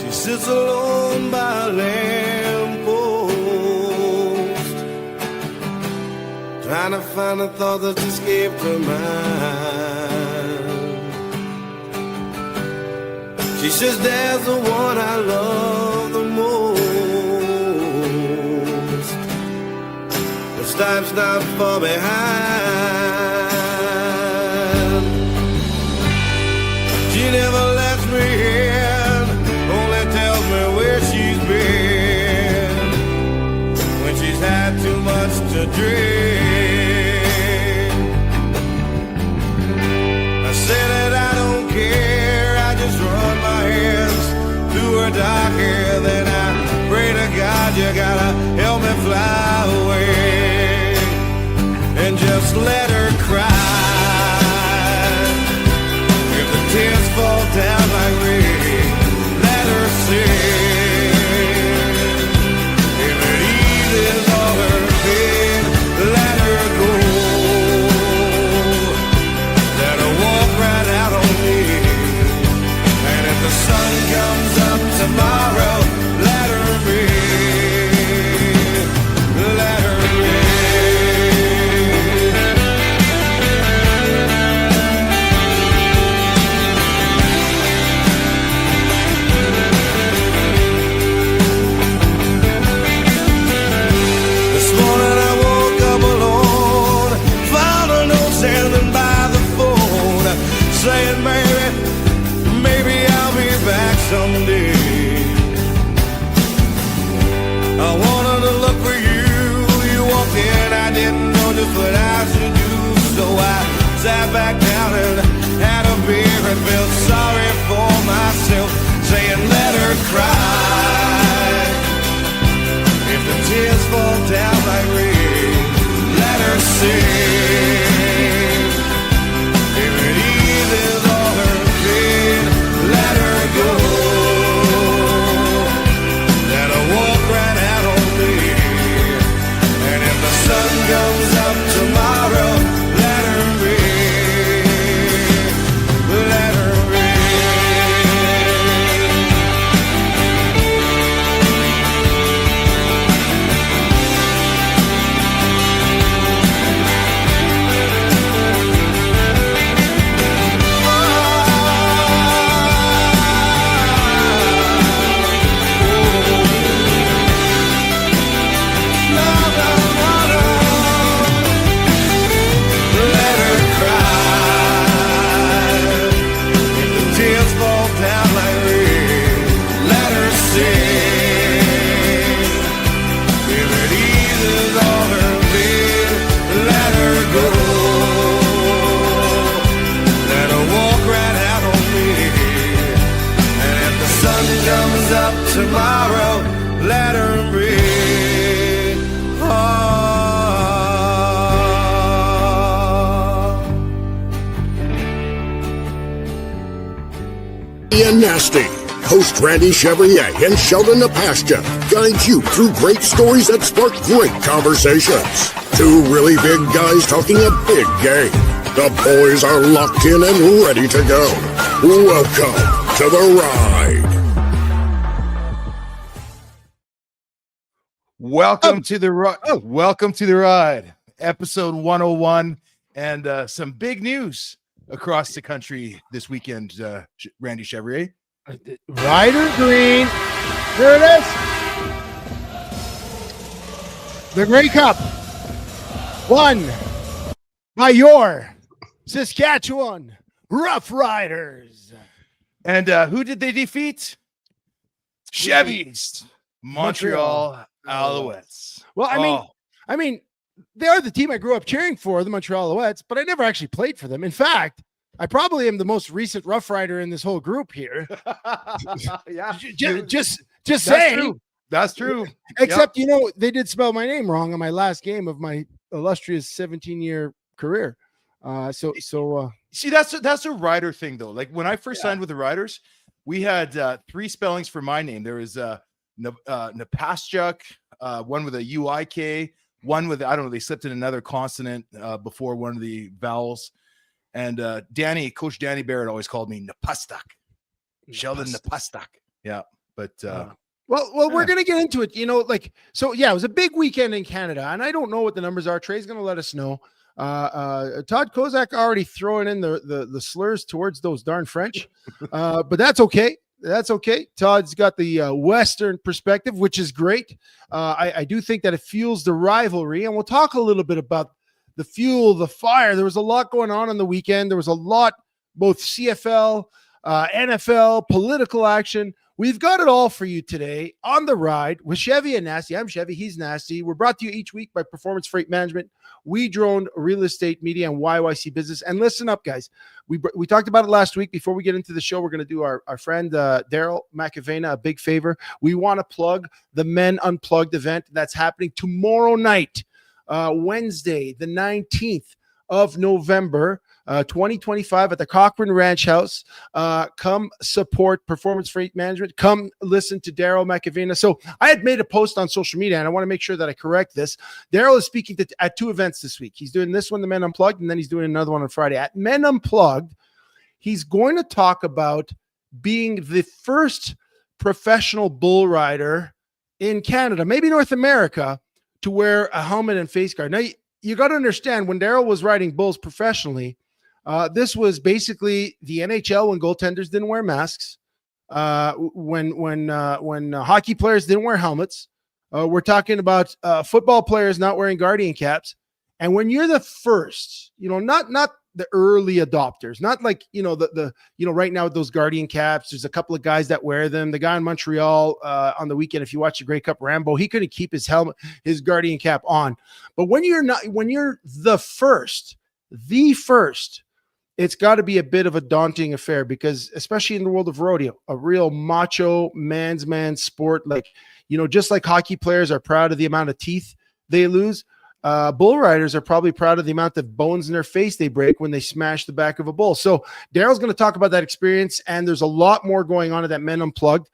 She sits alone by a lamppost, trying to find a thought that escaped her mind. She says, Dad's the one I love the most. The stripes not far behind. She never lets me in, only tells me where she's been when she's had too much to drink. I say that I don't care, I just run my hands through her dark hair. Then I pray to God, you gotta help me fly away and just let her cry. If the tears fall down like rain, let her sing. If it eases all her pain, let her go. Let her walk right out on me. And if the sun comes up tomorrow, let her be. Let her be. This morning I woke up alone, found a note standing by the phone, saying, baby, maybe I'll be back someday. I wanted to look for you. You walked in, I didn't know just what I should do. So I sat back down and had a beer and felt sorry for myself, saying, let her cry. If the tears fall down like rain, let her sing. If it eases all her pain, let her go. Let her walk right out on me. And if the sun comes up tomorrow, let her be. Let her be. Let her cry. If the tears fall down like rain, let her sing. If it eases all her pain, let her go. Let her walk right out on me. And if the sun comes up tomorrow, let her be. And Nasty. Host Randy Chevrier and Sheldon Napastia guides you through great stories that spark great conversations. Two really big guys talking a big game. The boys are locked in and ready to go. Welcome to the ride. Welcome to the welcome to the ride, episode 101, and some big news across the country this weekend. Randy Chevrier, Ryder Green, there it is. The Grey Cup, won by your Saskatchewan Rough Riders. and who did they defeat? Chevy's Montreal Alouettes. Well, I mean, they are the team I grew up cheering for, the Montreal Alouettes, but I never actually played for them. In fact, I probably am the most recent Rough Rider in this whole group here. Yeah, Just that's saying. true. That's true. Except, you know, they did spell my name wrong on my last game of my illustrious 17-year career. See, that's a Rider thing though. Like when I first signed with the Riders, we had three spellings for my name. There was Napaschuk, one with a UIK, one with, I don't know, they slipped in another consonant before one of the vowels. And Coach Danny Barrett always called me Napastak. Sheldon Napastak. Yeah. But well, we're going to get into it, so yeah, it was a big weekend in Canada, and I don't know what the numbers are. Trey's going to let us know. Todd Kozak already throwing in the slurs towards those darn French, but that's okay. That's okay. Todd's got the Western perspective, which is great. I do think that it fuels the rivalry, and we'll talk a little bit about the fuel, the fire. There was a lot going on the weekend. There was a lot, both CFL, NFL, political action. We've got it all for you today on the ride with Chevy and Nasty. I'm Chevy. He's Nasty. We're brought to you each week by Performance Freight Management, We Drone Real Estate Media, and YYC Business. And listen up, guys. We talked about it last week. Before we get into the show, we're going to do our friend Daryl McAvena a big favor. We want to plug the Men Unplugged event that's happening tomorrow night, Wednesday, the 19th of November, 2025 at the Cochrane Ranch House. Come support Performance Freight Management. Come listen to Daryl McAvena. So I had made a post on social media, and I want to make sure that I correct this. Daryl is speaking at two events this week. He's doing this one, the Men Unplugged, and then he's doing another one on Friday. At Men Unplugged, he's going to talk about being the first professional bull rider in Canada, maybe North America, to wear a helmet and face guard. Now, you got to understand, when Daryl was riding bulls professionally, this was basically the NHL when goaltenders didn't wear masks, when hockey players didn't wear helmets. We're talking about football players not wearing guardian caps. And when you're the first, not the early adopters, not like, right now with those guardian caps, there's a couple of guys that wear them. The guy in Montreal on the weekend, if you watch the Grey Cup, Rambo, he couldn't keep his guardian cap on. But when you're the first, it's got to be a bit of a daunting affair, because especially in the world of rodeo, a real macho man's man sport, just like hockey players are proud of the amount of teeth they lose, bull riders are probably proud of the amount of bones in their face they break when they smash the back of a bull. So Daryl's going to talk about that experience, and there's a lot more going on at that Men Unplugged.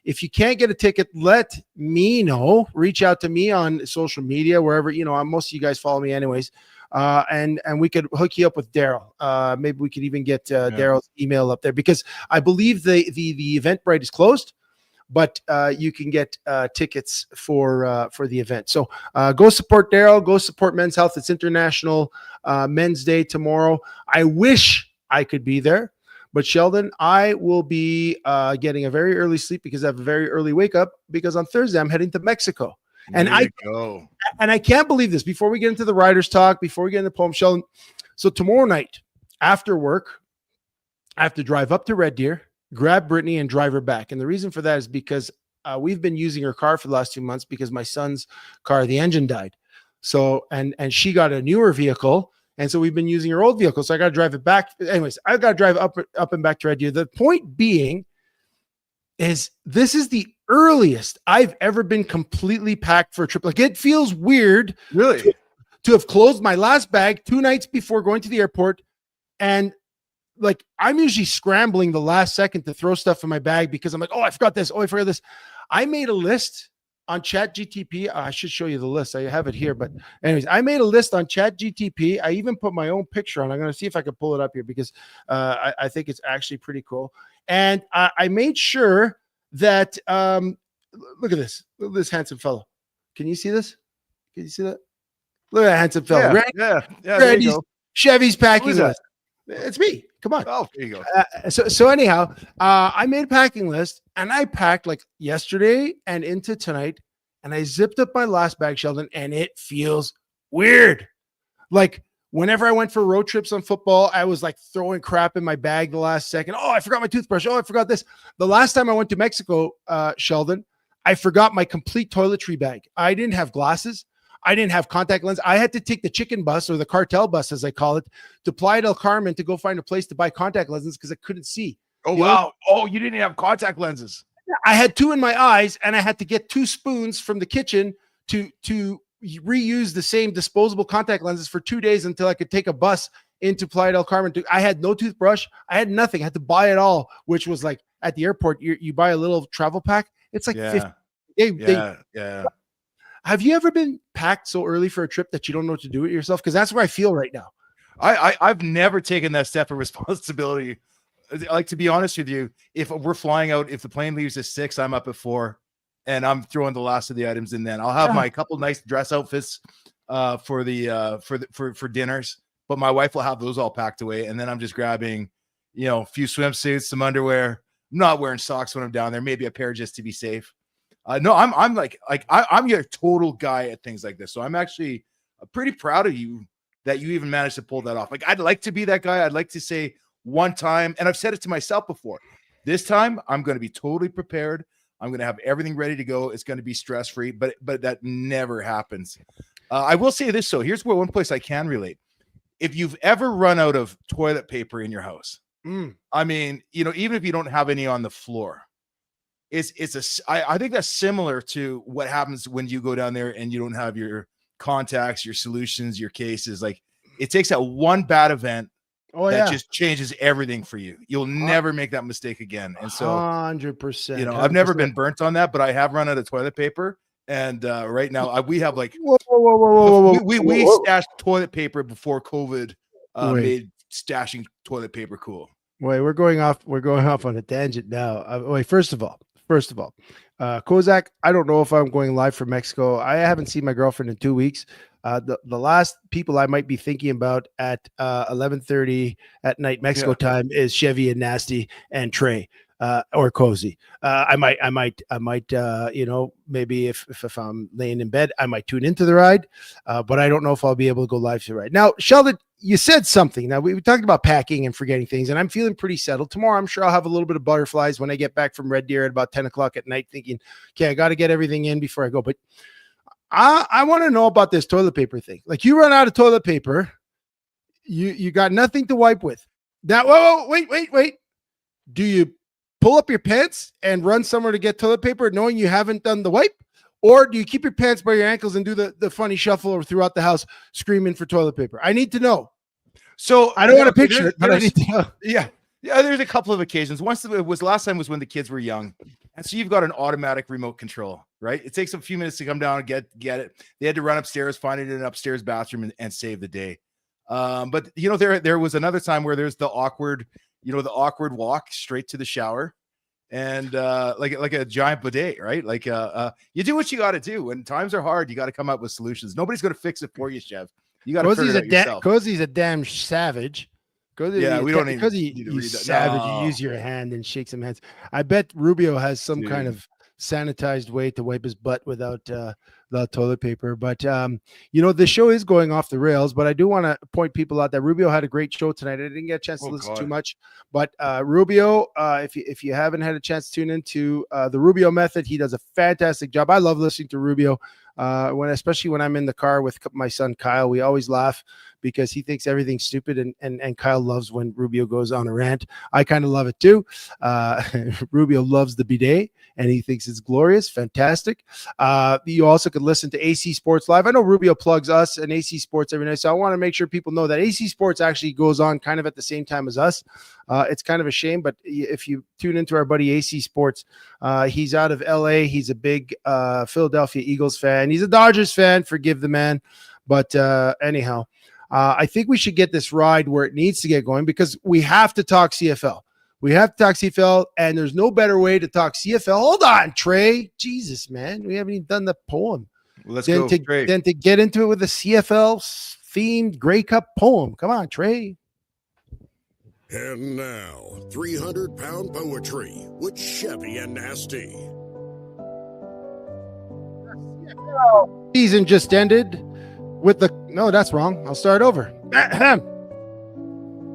If you can't get a ticket, let me know. Reach out to me on social media, wherever, most of you guys follow me anyways. And we could hook you up with Daryl. Maybe we could even get Daryl's email up there, because I believe the Eventbrite is closed, but you can get tickets for the event. So go support Daryl. Go support Men's Health. It's International Men's Day tomorrow. I wish I could be there, but Sheldon, I will be getting a very early sleep because I have a very early wake up, because on Thursday I'm heading to Mexico. And I can't believe this. Before we get into the Riders Talk, before we get into the poem, Sheldon, so tomorrow night after work, I have to drive up to Red Deer, grab Brittany, and drive her back. And the reason for that is because we've been using her car for the last 2 months, because my son's car, the engine died. So, and she got a newer vehicle. And so we've been using her old vehicle. So I got to drive it back. Anyways, I've got to drive up and back to Red Deer. The point being is this is the earliest I've ever been completely packed for a trip. Like, it feels weird, really, to have closed my last bag 2 nights before going to the airport. And like, I'm usually scrambling the last second to throw stuff in my bag, because I'm like, oh, I forgot this. Oh, I forgot this. I made a list on ChatGTP. I should show you the list. I have it here. But anyways, I made a list on ChatGTP. I even put my own picture on. I'm going to see if I can pull it up here, because I think it's actually pretty cool. And I made sure that, look at this. Look at this handsome fellow. Can you see this? Can you see that? Look at that handsome fellow. Yeah. There you go. Chevy's packing list. It's me. Come on. Oh, there you go. So anyhow, I made a packing list, and I packed like yesterday and into tonight, and I zipped up my last bag, Sheldon, and it feels weird. Like, whenever I went for road trips on football, I was like throwing crap in my bag the last second. Oh, I forgot my toothbrush. Oh, I forgot this. The last time I went to Mexico, Sheldon, I forgot my complete toiletry bag. I didn't have glasses. I didn't have contact lens. I had to take the chicken bus, or the cartel bus, as I call it, to Playa del Carmen to go find a place to buy contact lenses, because I couldn't see. Oh, wow. Oh, you didn't have contact lenses. I had 2 in my eyes, and I had to get 2 spoons from the kitchen to reuse the same disposable contact lenses for 2 days until I could take a bus into Playa del Carmen. I had no toothbrush. I had nothing. I had to buy it all, which was like, at the airport, you buy a little travel pack. It's like 50. Yeah. Have you ever been packed so early for a trip that you don't know what to do with yourself? Because that's where I feel right now. I've never taken that step of responsibility like, to be honest with you, if we're flying out, if the plane leaves at 6, I'm up at 4, and I'm throwing the last of the items in. Then I'll have my couple nice dress outfits for dinners, but my wife will have those all packed away, and then I'm just grabbing, a few swimsuits, some underwear. I'm not wearing socks when I'm down there. Maybe a pair just to be safe. No, I'm like I'm your total guy at things like this. So I'm actually pretty proud of you that you even managed to pull that off. Like, I'd like to be that guy. I'd like to say one time, and I've said it to myself before, this time I'm going to be totally prepared. I'm going to have everything ready to go. It's going to be stress-free, but that never happens. I will say this, though. Here's one place I can relate. If you've ever run out of toilet paper in your house, I mean, even if you don't have any on the floor, I think that's similar to what happens when you go down there and you don't have your contacts, your solutions, your cases. Like, it takes that one bad event that just changes everything for you. You'll never make that mistake again. And so 100%, I've never been burnt on that, but I have run out of toilet paper. And right now we have like, we stashed toilet paper before COVID made stashing toilet paper cool. Wait, we're going off on a tangent now. First of all, Kozak, I don't know if I'm going live from Mexico. I haven't seen my girlfriend in 2 weeks. The last people I might be thinking about at 11:30 at night Mexico time is Chevy and Nasty and Trey or Cozy. I might maybe if I'm laying in bed, I might tune into the ride, but I don't know if I'll be able to go live to the ride. Now, Sheldon, you said something. Now, we talked about packing and forgetting things, and I'm feeling pretty settled. Tomorrow, I'm sure I'll have a little bit of butterflies when I get back from Red Deer at about 10 o'clock at night, thinking, okay, I got to get everything in before I go. But I want to know about this toilet paper thing. Like, you run out of toilet paper, you got nothing to wipe with. Now, wait. Do you pull up your pants and run somewhere to get toilet paper knowing you haven't done the wipe? Or do you keep your pants by your ankles and do the funny shuffle throughout the house screaming for toilet paper? I need to know. So I don't want to picture it, but I need to know. Yeah. There's a couple of occasions. Last time was when the kids were young. And so you've got an automatic remote control, right? It takes a few minutes to come down and get it. They had to run upstairs, find it in an upstairs bathroom and save the day. But there was another time where there's the awkward walk straight to the shower. And like a giant bidet, right? Like you do what you got to do. When times are hard, you got to come up with solutions. Nobody's going to fix it for you, Chev. You got to figure it out yourself. Cozy's a damn savage. We don't need he's savage. You use your hand and shake some hands. I bet Rubio has some kind of sanitized way to wipe his butt without toilet paper. But the show is going off the rails, but I do want to point people out that Rubio had a great show tonight. I didn't get a chance to listen too much, but Rubio, if you haven't had a chance to tune into the Rubio Method, he does a fantastic job. I love listening to Rubio. Especially when I'm in the car with my son Kyle, we always laugh because he thinks everything's stupid, and Kyle loves when Rubio goes on a rant. I kind of love it too. Rubio loves the bidet and he thinks it's glorious, fantastic. You also could listen to AC Sports Live. I know Rubio plugs us and AC Sports every night, so I want to make sure people know that AC Sports actually goes on kind of at the same time as us. It's kind of a shame, but if you tune into our buddy AC Sports, he's out of LA. He's a big Philadelphia Eagles fan. He's a Dodgers fan. Forgive the man. But anyhow, I think we should get this ride where it needs to get going because we have to talk CFL. We have to talk CFL, and there's no better way to talk CFL. Hold on, Trey. Jesus, man. We haven't even done the poem. Well, let's go, Trey. Then to get into it with a CFL-themed Grey Cup poem. Come on, Trey. And now, 300-pound poetry with Chevy and Nasty. Season just ended with no, that's wrong. I'll start over.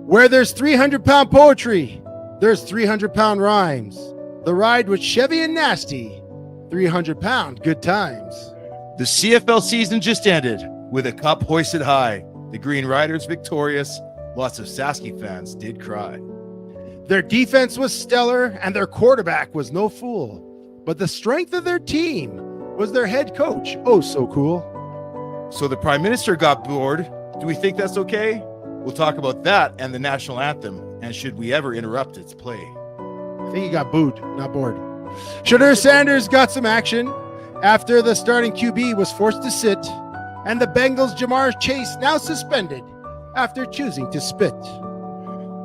Where there's 300-pound poetry, there's 300-pound rhymes. The ride with Chevy and Nasty, 300-pound good times. The CFL season just ended with a cup hoisted high. The Green Riders victorious. Lots of Sasky fans did cry. Their defense was stellar and their quarterback was no fool. But the strength of their team was their head coach. Oh, so cool. So the Prime Minister got bored. Do we think that's okay? We'll talk about that and the national anthem. And should we ever interrupt its play? I think he got booed, not bored. Shadur Sanders got some action after the starting QB was forced to sit. And the Bengals' Jamar Chase now suspended after choosing to spit.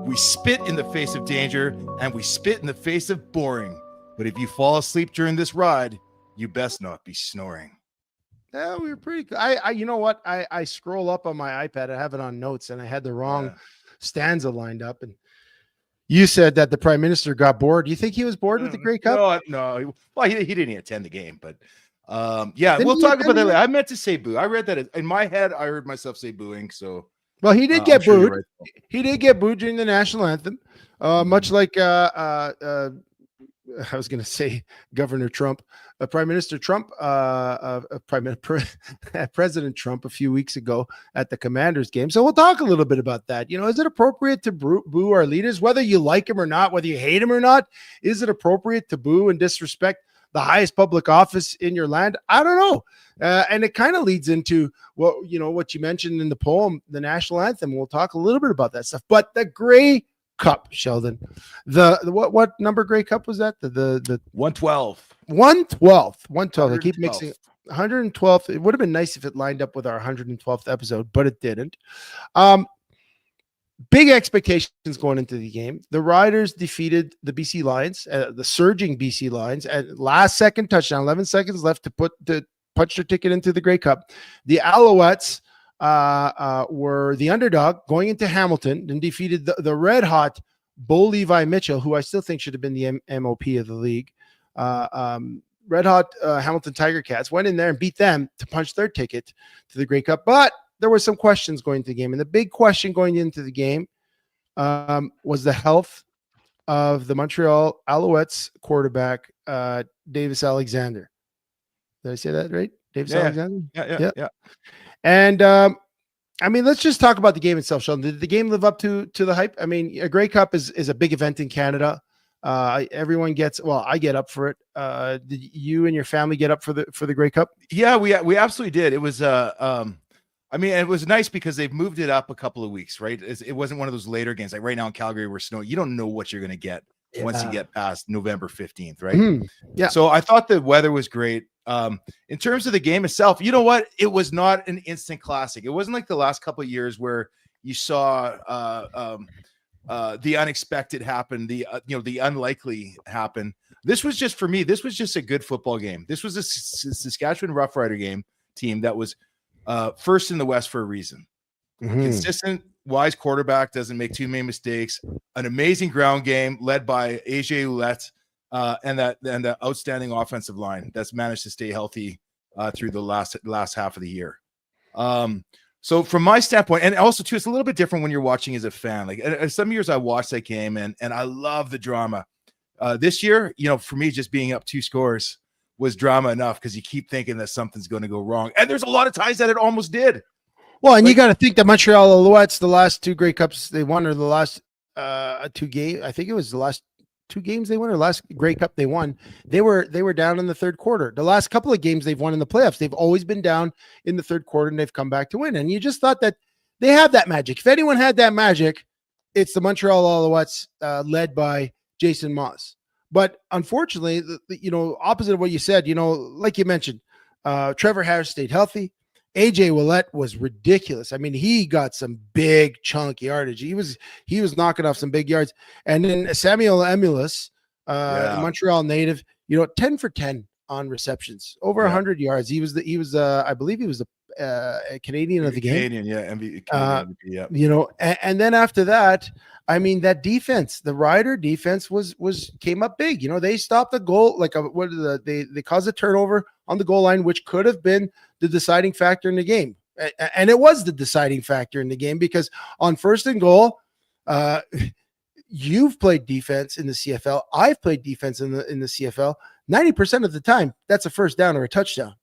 We spit in the face of danger, and we spit in the face of boring. But if you fall asleep during this ride, you best not be snoring. Yeah, we were pretty good. I you know what? I scroll up on my iPad. I have it on notes, and I had the wrong stanza lined up. And you said that the Prime Minister got bored. Do you think he was bored with the Grey Cup? No. Well, he didn't attend the game, but yeah, Didn't we'll he talk about attend that the later. I meant to say boo. I read that in my head. I heard myself say booing. So, Well, he did I'm get sure you're booed. right. He did get booed during the national anthem, much like I was going to say Governor Trump, Prime Minister Trump, President Trump a few weeks ago at the Commanders game. So we'll talk a little bit about that. You know, is it appropriate to boo our leaders, whether you like him or not, whether you hate him or not? Is it appropriate to boo and disrespect the highest public office in your land? I don't know. And it kind of leads into what you mentioned in the poem, the national anthem. We'll talk a little bit about that stuff. But the Grey Cup, Sheldon, the what number Grey Cup was that? The 112. 112. I keep mixing 112th. It would have been nice if it lined up with our 112th episode, but it didn't. Big expectations going into the game. The Riders defeated the BC Lions, the surging BC Lions, at last second touchdown. 11 seconds left to punch their ticket into the Grey Cup. The Alouettes were the underdog going into Hamilton and defeated the red hot Bo Levi Mitchell, who I still think should have been the MOP of the league. Red hot Hamilton Tiger Cats went in there and beat them to punch their ticket to the Grey Cup. But there were some questions going into the game. And the big question going into the game was the health of the Montreal Alouettes quarterback, Davis Alexander. Did I say that right? Davis Alexander? Yeah. And I mean, let's just talk about the game itself, Sheldon. Did the game live up to the hype? I mean, a Grey Cup is a big event in Canada. Everyone gets, I get up for it. Did you and your family get up for the Grey Cup? Yeah, we absolutely did. It was I mean, it was nice because they've moved it up a couple of weeks, right? It wasn't one of those later games. Like right now in Calgary, we're snowing. You don't know what you're going to get once you get past November 15th, right? Yeah. So I thought the weather was great. In terms of the game itself, you know what? It was not an instant classic. It wasn't like the last couple of years where you saw the unexpected happen, the unlikely happen. This was just, for me, this was just a good football game. This was a Saskatchewan Roughrider team that was first in the West for a reason. Consistent, wise quarterback, doesn't make too many mistakes. An amazing ground game led by AJ Ouellette, and the outstanding offensive line that's managed to stay healthy through the last half of the year. So from my standpoint, and also too, it's a little bit different when you're watching as a fan. Like some years I watched that game and I love the drama. This year, for me, just being up 2 scores was drama enough because you keep thinking that something's going to go wrong. And there's a lot of times that it almost did. Well, and you got to think the Montreal Alouettes, the last 2 Grey Cups they won, or the last 2 games, I think it was the last 2 games they won, or last Grey Cup they won, they were down in the third quarter. The last couple of games they've won in the playoffs, they've always been down in the third quarter and they've come back to win. And you just thought that they have that magic. If anyone had that magic, it's the Montreal Alouettes led by Jason Moss. But unfortunately, opposite of what you said, like you mentioned, Trevor Harris stayed healthy. AJ Ouellette was ridiculous. I mean, he got some big chunk yardage. He was knocking off some big yards. And then Samuel Emulus, Montreal native, 10 for 10 on receptions, over 100 yards. He was I believe he was the Canadian of the game. Canadian, MVP, yeah. And then after that, I mean, that defense, the Rider defense came up big. They stopped the goal, they caused a turnover on the goal line, which could have been the deciding factor in the game. And it was the deciding factor in the game because on 1st and goal, you've played defense in the CFL. I've played defense in the CFL. 90% of the time, that's a first down or a touchdown.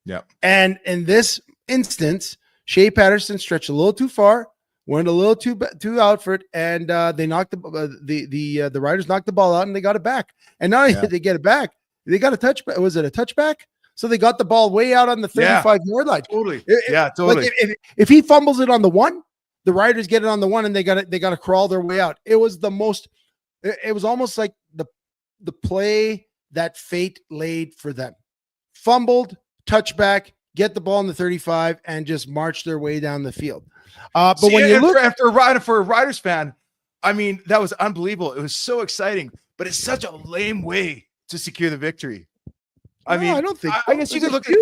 Yeah. And in this instance, Shea Patterson stretched a little too far, went a little too out for it, and they knocked the Riders knocked the ball out and they got it back. And not only did they get it back, they got a touchback. Was it a touchback? So they got the ball way out on the 35-yard line. Totally. Totally. Like if he fumbles it on the 1, the Riders get it on the 1 and they got to crawl their way out. It was it was almost like the play that fate laid for them. Fumbled, touchback, get the ball in the 35 and just march their way down the field. But when you look for a Riders fan, I mean, that was unbelievable. It was so exciting, but it's such a lame way to secure the victory. I mean, I don't think. I guess you could look at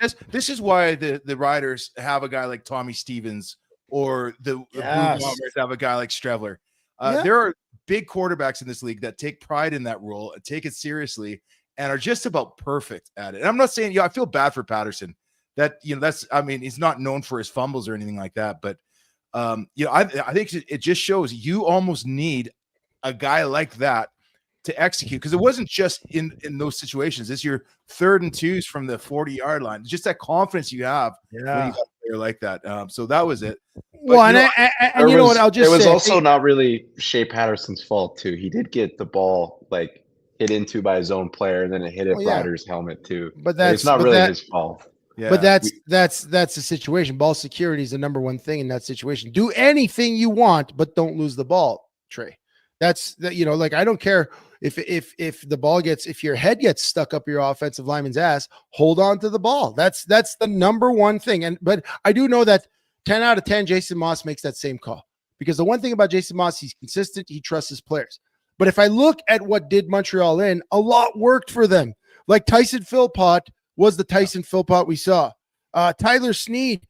this. This is why the Riders have a guy like Tommy Stevens, or the Blue Bombers have a guy like Strevler. There are big quarterbacks in this league that take pride in that role, take it seriously, and are just about perfect at it. And I'm not saying, I feel bad for Patterson. That he's not known for his fumbles or anything like that, but I think it just shows you almost need a guy like that to execute, because it wasn't just in those situations. It's your 3rd and 2s from the 40-yard line. Just that confidence you have when you got a player like that. So that was it. But, and you know what? I'll just say, it was also not really Shea Patterson's fault too. He did get the ball hit into by his own player, and then it hit Ryder's helmet too. But it's not really his fault. Yeah. But that's the situation. Ball security is the number one thing in that situation. Do anything you want, but don't lose the ball, Trey. That's I don't care if the ball if your head gets stuck up your offensive lineman's ass, hold on to the ball. That's the number one thing. But I do know that 10 out of 10, Jason Moss makes that same call, because the one thing about Jason Moss, he's consistent. He trusts his players. But if I look at what did Montreal in, a lot worked for them. Like Tyson Philpott was the Tyson Philpott we saw. Tyler Snead,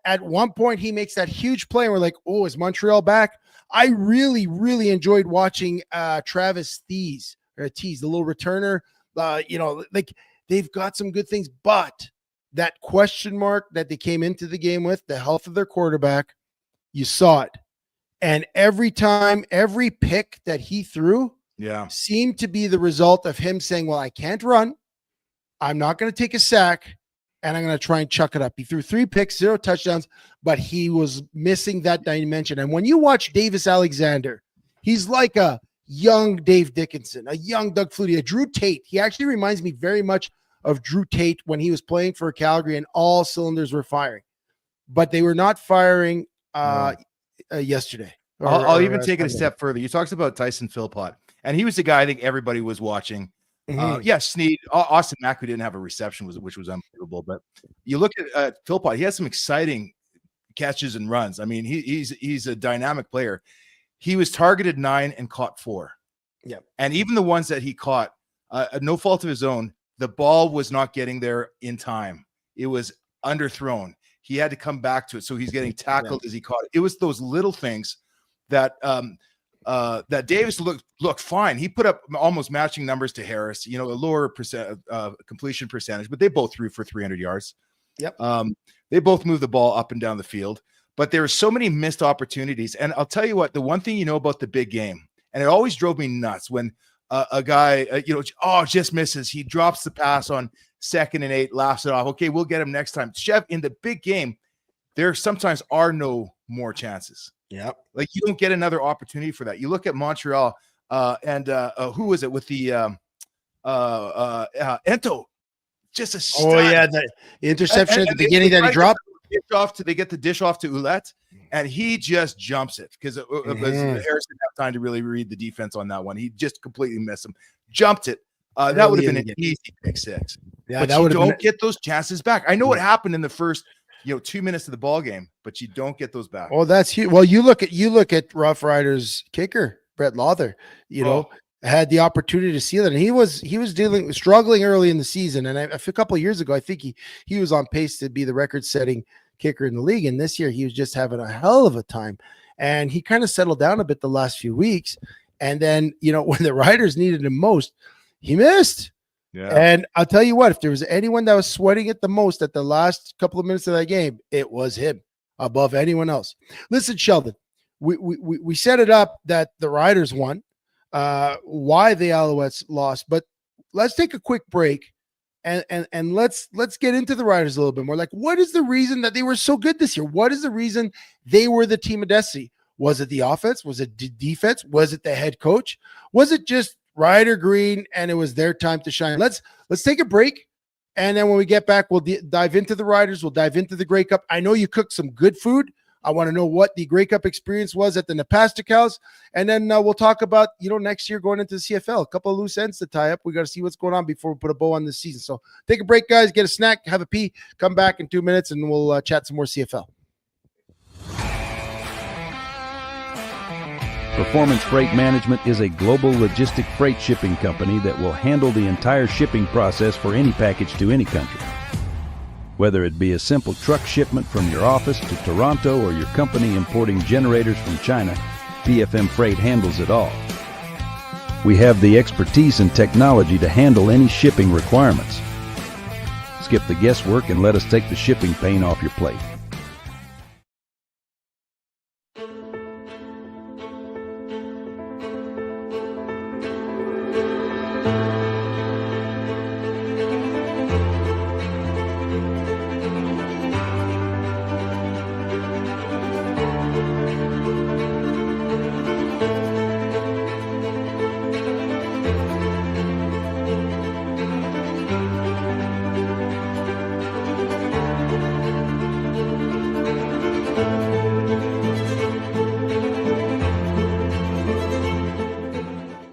at one point he makes that huge play and we're like, oh, is Montreal back? I really, really enjoyed watching Travis Tease, the little returner. They've got some good things, but that question mark that they came into the game with, the health of their quarterback, you saw it. And every time, every pick that he threw seemed to be the result of him saying, well, I can't run. I'm not going to take a sack, and I'm going to try and chuck it up. He threw 3 picks, 0 touchdowns, but he was missing that dimension. And when you watch Davis Alexander, he's like a young Dave Dickinson, a young Doug Flutie, a Drew Tate. He actually reminds me very much of Drew Tate when he was playing for Calgary and all cylinders were firing. But they were not firing yesterday. I'll even take it a step further. You talked about Tyson Philpott, and he was the guy I think everybody was watching. Snead, Austin Mack, who didn't have a reception, which was unbelievable. But you look at Philpott; he has some exciting catches and runs. I mean, he's a dynamic player. He was targeted 9 and caught 4. Yeah, and even the ones that he caught, no fault of his own, the ball was not getting there in time. It was underthrown. He had to come back to it, so he's getting tackled as he caught it. It was those little things that that Davis looked fine. He put up almost matching numbers to Harris, a lower completion percentage, but they both threw for 300 yards. Yep. They both moved the ball up and down the field, but there were so many missed opportunities. And I'll tell you what, the one thing about the big game, and it always drove me nuts when a guy, just misses. He drops the pass on 2nd and 8, laughs it off. Okay, we'll get him next time. Chev, in the big game, there sometimes are no more chances. Yeah, like you don't get another opportunity for that. You look at Montreal, and who was it with the Ento? Just a stud. The interception at the beginning that he dropped. They get the dish off to Ouellette, and he just jumps it because Harris didn't have time to really read the defense on that one. He just completely missed him, jumped it. That would have been an easy pick 6. Yeah, but you don't get those chances back. I know what happened in the first 2 minutes of the ball game, but you don't get those back. Oh, that's huge. Well, you look at Rough Riders kicker Brett Lawther. Had the opportunity to seal it, and he was struggling early in the season. And a couple of years ago, I think he was on pace to be the record-setting kicker in the league. And this year, he was just having a hell of a time. And he kind of settled down a bit the last few weeks. And then when the Riders needed him most, he missed. Yeah. And I'll tell you what, if there was anyone that was sweating it the most at the last couple of minutes of that game, it was him above anyone else. Listen, Sheldon, we set it up that the Riders won, why the Alouettes lost, but let's take a quick break and let's get into the Riders a little bit more. Like, what is the reason that they were so good this year? What is the reason they were the team of destiny? Was it the offense? Was it the defense? Was it the head coach? Was it just Ryder Green and it was their time to shine? Let's take a break, and then when we get back, we'll dive into the Riders. We'll dive into the Grey Cup. I know you cooked some good food. I want to know what the Grey Cup experience was at the Napastuk House, and then we'll talk about next year going into the CFL. A couple of loose ends to tie up. We got to see what's going on before we put a bow on this season. So take a break, guys. Get a snack, have a pee, come back in 2 minutes, and we'll chat some more CFL. Performance Freight Management is a global logistic freight shipping company that will handle the entire shipping process for any package to any country. Whether it be a simple truck shipment from your office to Toronto or your company importing generators from China, PFM Freight handles it all. We have the expertise and technology to handle any shipping requirements. Skip the guesswork and let us take the shipping pain off your plate.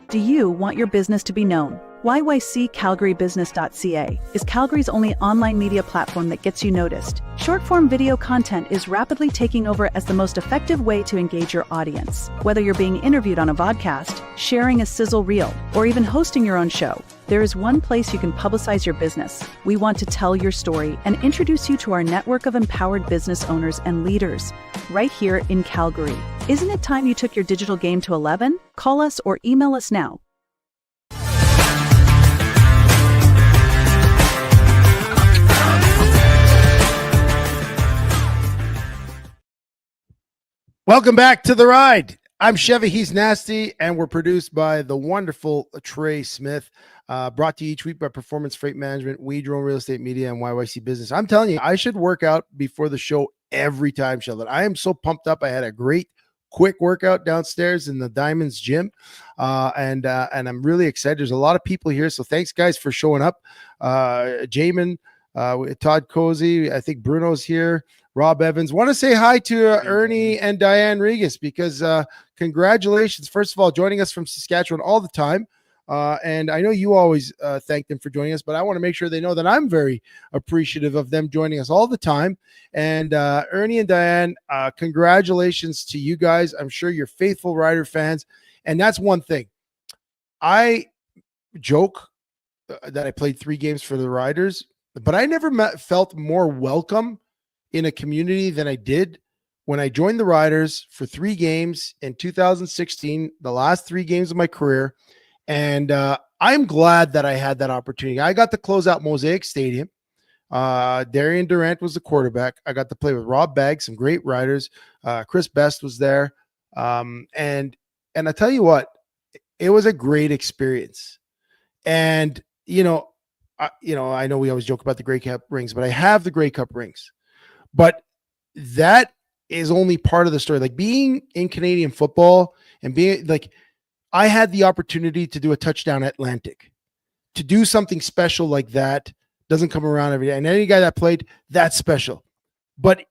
Do you want your business to be known? YYCCalgaryBusiness.ca is Calgary's only online media platform that gets you noticed. Short-form video content is rapidly taking over as the most effective way to engage your audience. Whether you're being interviewed on a vodcast, sharing a sizzle reel, or even hosting your own show, there is one place you can publicize your business. We want to tell your story and introduce you to our network of empowered business owners and leaders right here in Calgary. Isn't it time you took your digital game to 11? Call us or email us now. Welcome back to The Ride. I'm Chevy, he's Nasty, and we're produced by the wonderful Trey Smith, brought to you each week by Performance Freight Management, We Drone Real Estate Media, and YYC Business. I'm telling you, I should work out before the show every time, Sheldon. I am so pumped up. I had a great quick workout downstairs in the Diamonds gym, and I'm really excited. There's a lot of people here, so thanks, guys, for showing up. Jamin, Todd Cozy, I think Bruno's here. Rob Evans. Want to say hi to Ernie and Diane Regis because congratulations, first of all, joining us from Saskatchewan all the time. And I know you always thank them for joining us, but I want to make sure they know that I'm very appreciative of them joining us all the time. And Ernie and Diane, congratulations to you guys. I'm sure you're faithful Rider fans. And that's one thing. I joke that I played 3 games for the Riders, but I never felt more welcome in a community than I did when I joined the Riders for 3 games in 2016, the last 3 games of my career. And I'm glad that I had that opportunity. I got to close out Mosaic Stadium. Darian Durant was the quarterback. I got to play with Rob Bagg, some great riders. Chris Best was there. And I tell you what, it was a great experience. And, I know we always joke about the Grey Cup rings, but I have the Grey Cup rings. But that is only part of the story. Like being in Canadian football and being like, I had the opportunity to do a touchdown Atlantic. To do something special like that doesn't come around every day. And any guy that played, that's special. But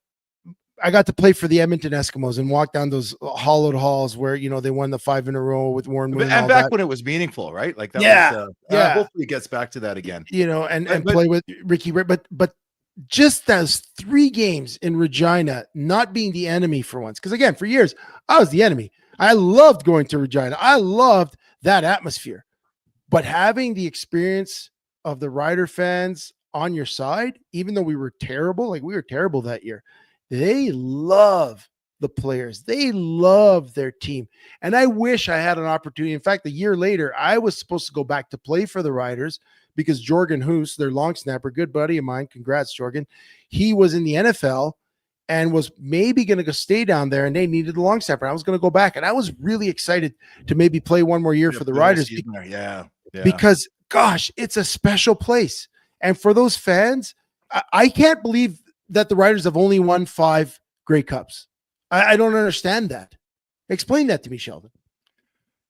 I got to play for the Edmonton Eskimos and walk down those hollowed halls where, they won the 5 in a row with Warren Moon. And back when it was meaningful, right? Like that was, hopefully it gets back to that again. And play with Ricky. But just those 3 games in Regina, not being the enemy for once. Because again, for years, I was the enemy. I loved going to Regina. I loved that atmosphere. But having the experience of the Rider fans on your side, even though we were terrible, like we were terrible that year, they love the players. They love their team. And I wish I had an opportunity. In fact, a year later, I was supposed to go back to play for the Riders because Jorgen Hoos, their long snapper, good buddy of mine, congrats, Jorgen, he was in the NFL and was maybe going to go stay down there, and they needed the long snapper. I was going to go back, and I was really excited to maybe play one more year for the Riders. Because, gosh, it's a special place. And for those fans, I can't believe that the Riders have only won 5 Grey Cups. I don't understand that. Explain that to me, Sheldon.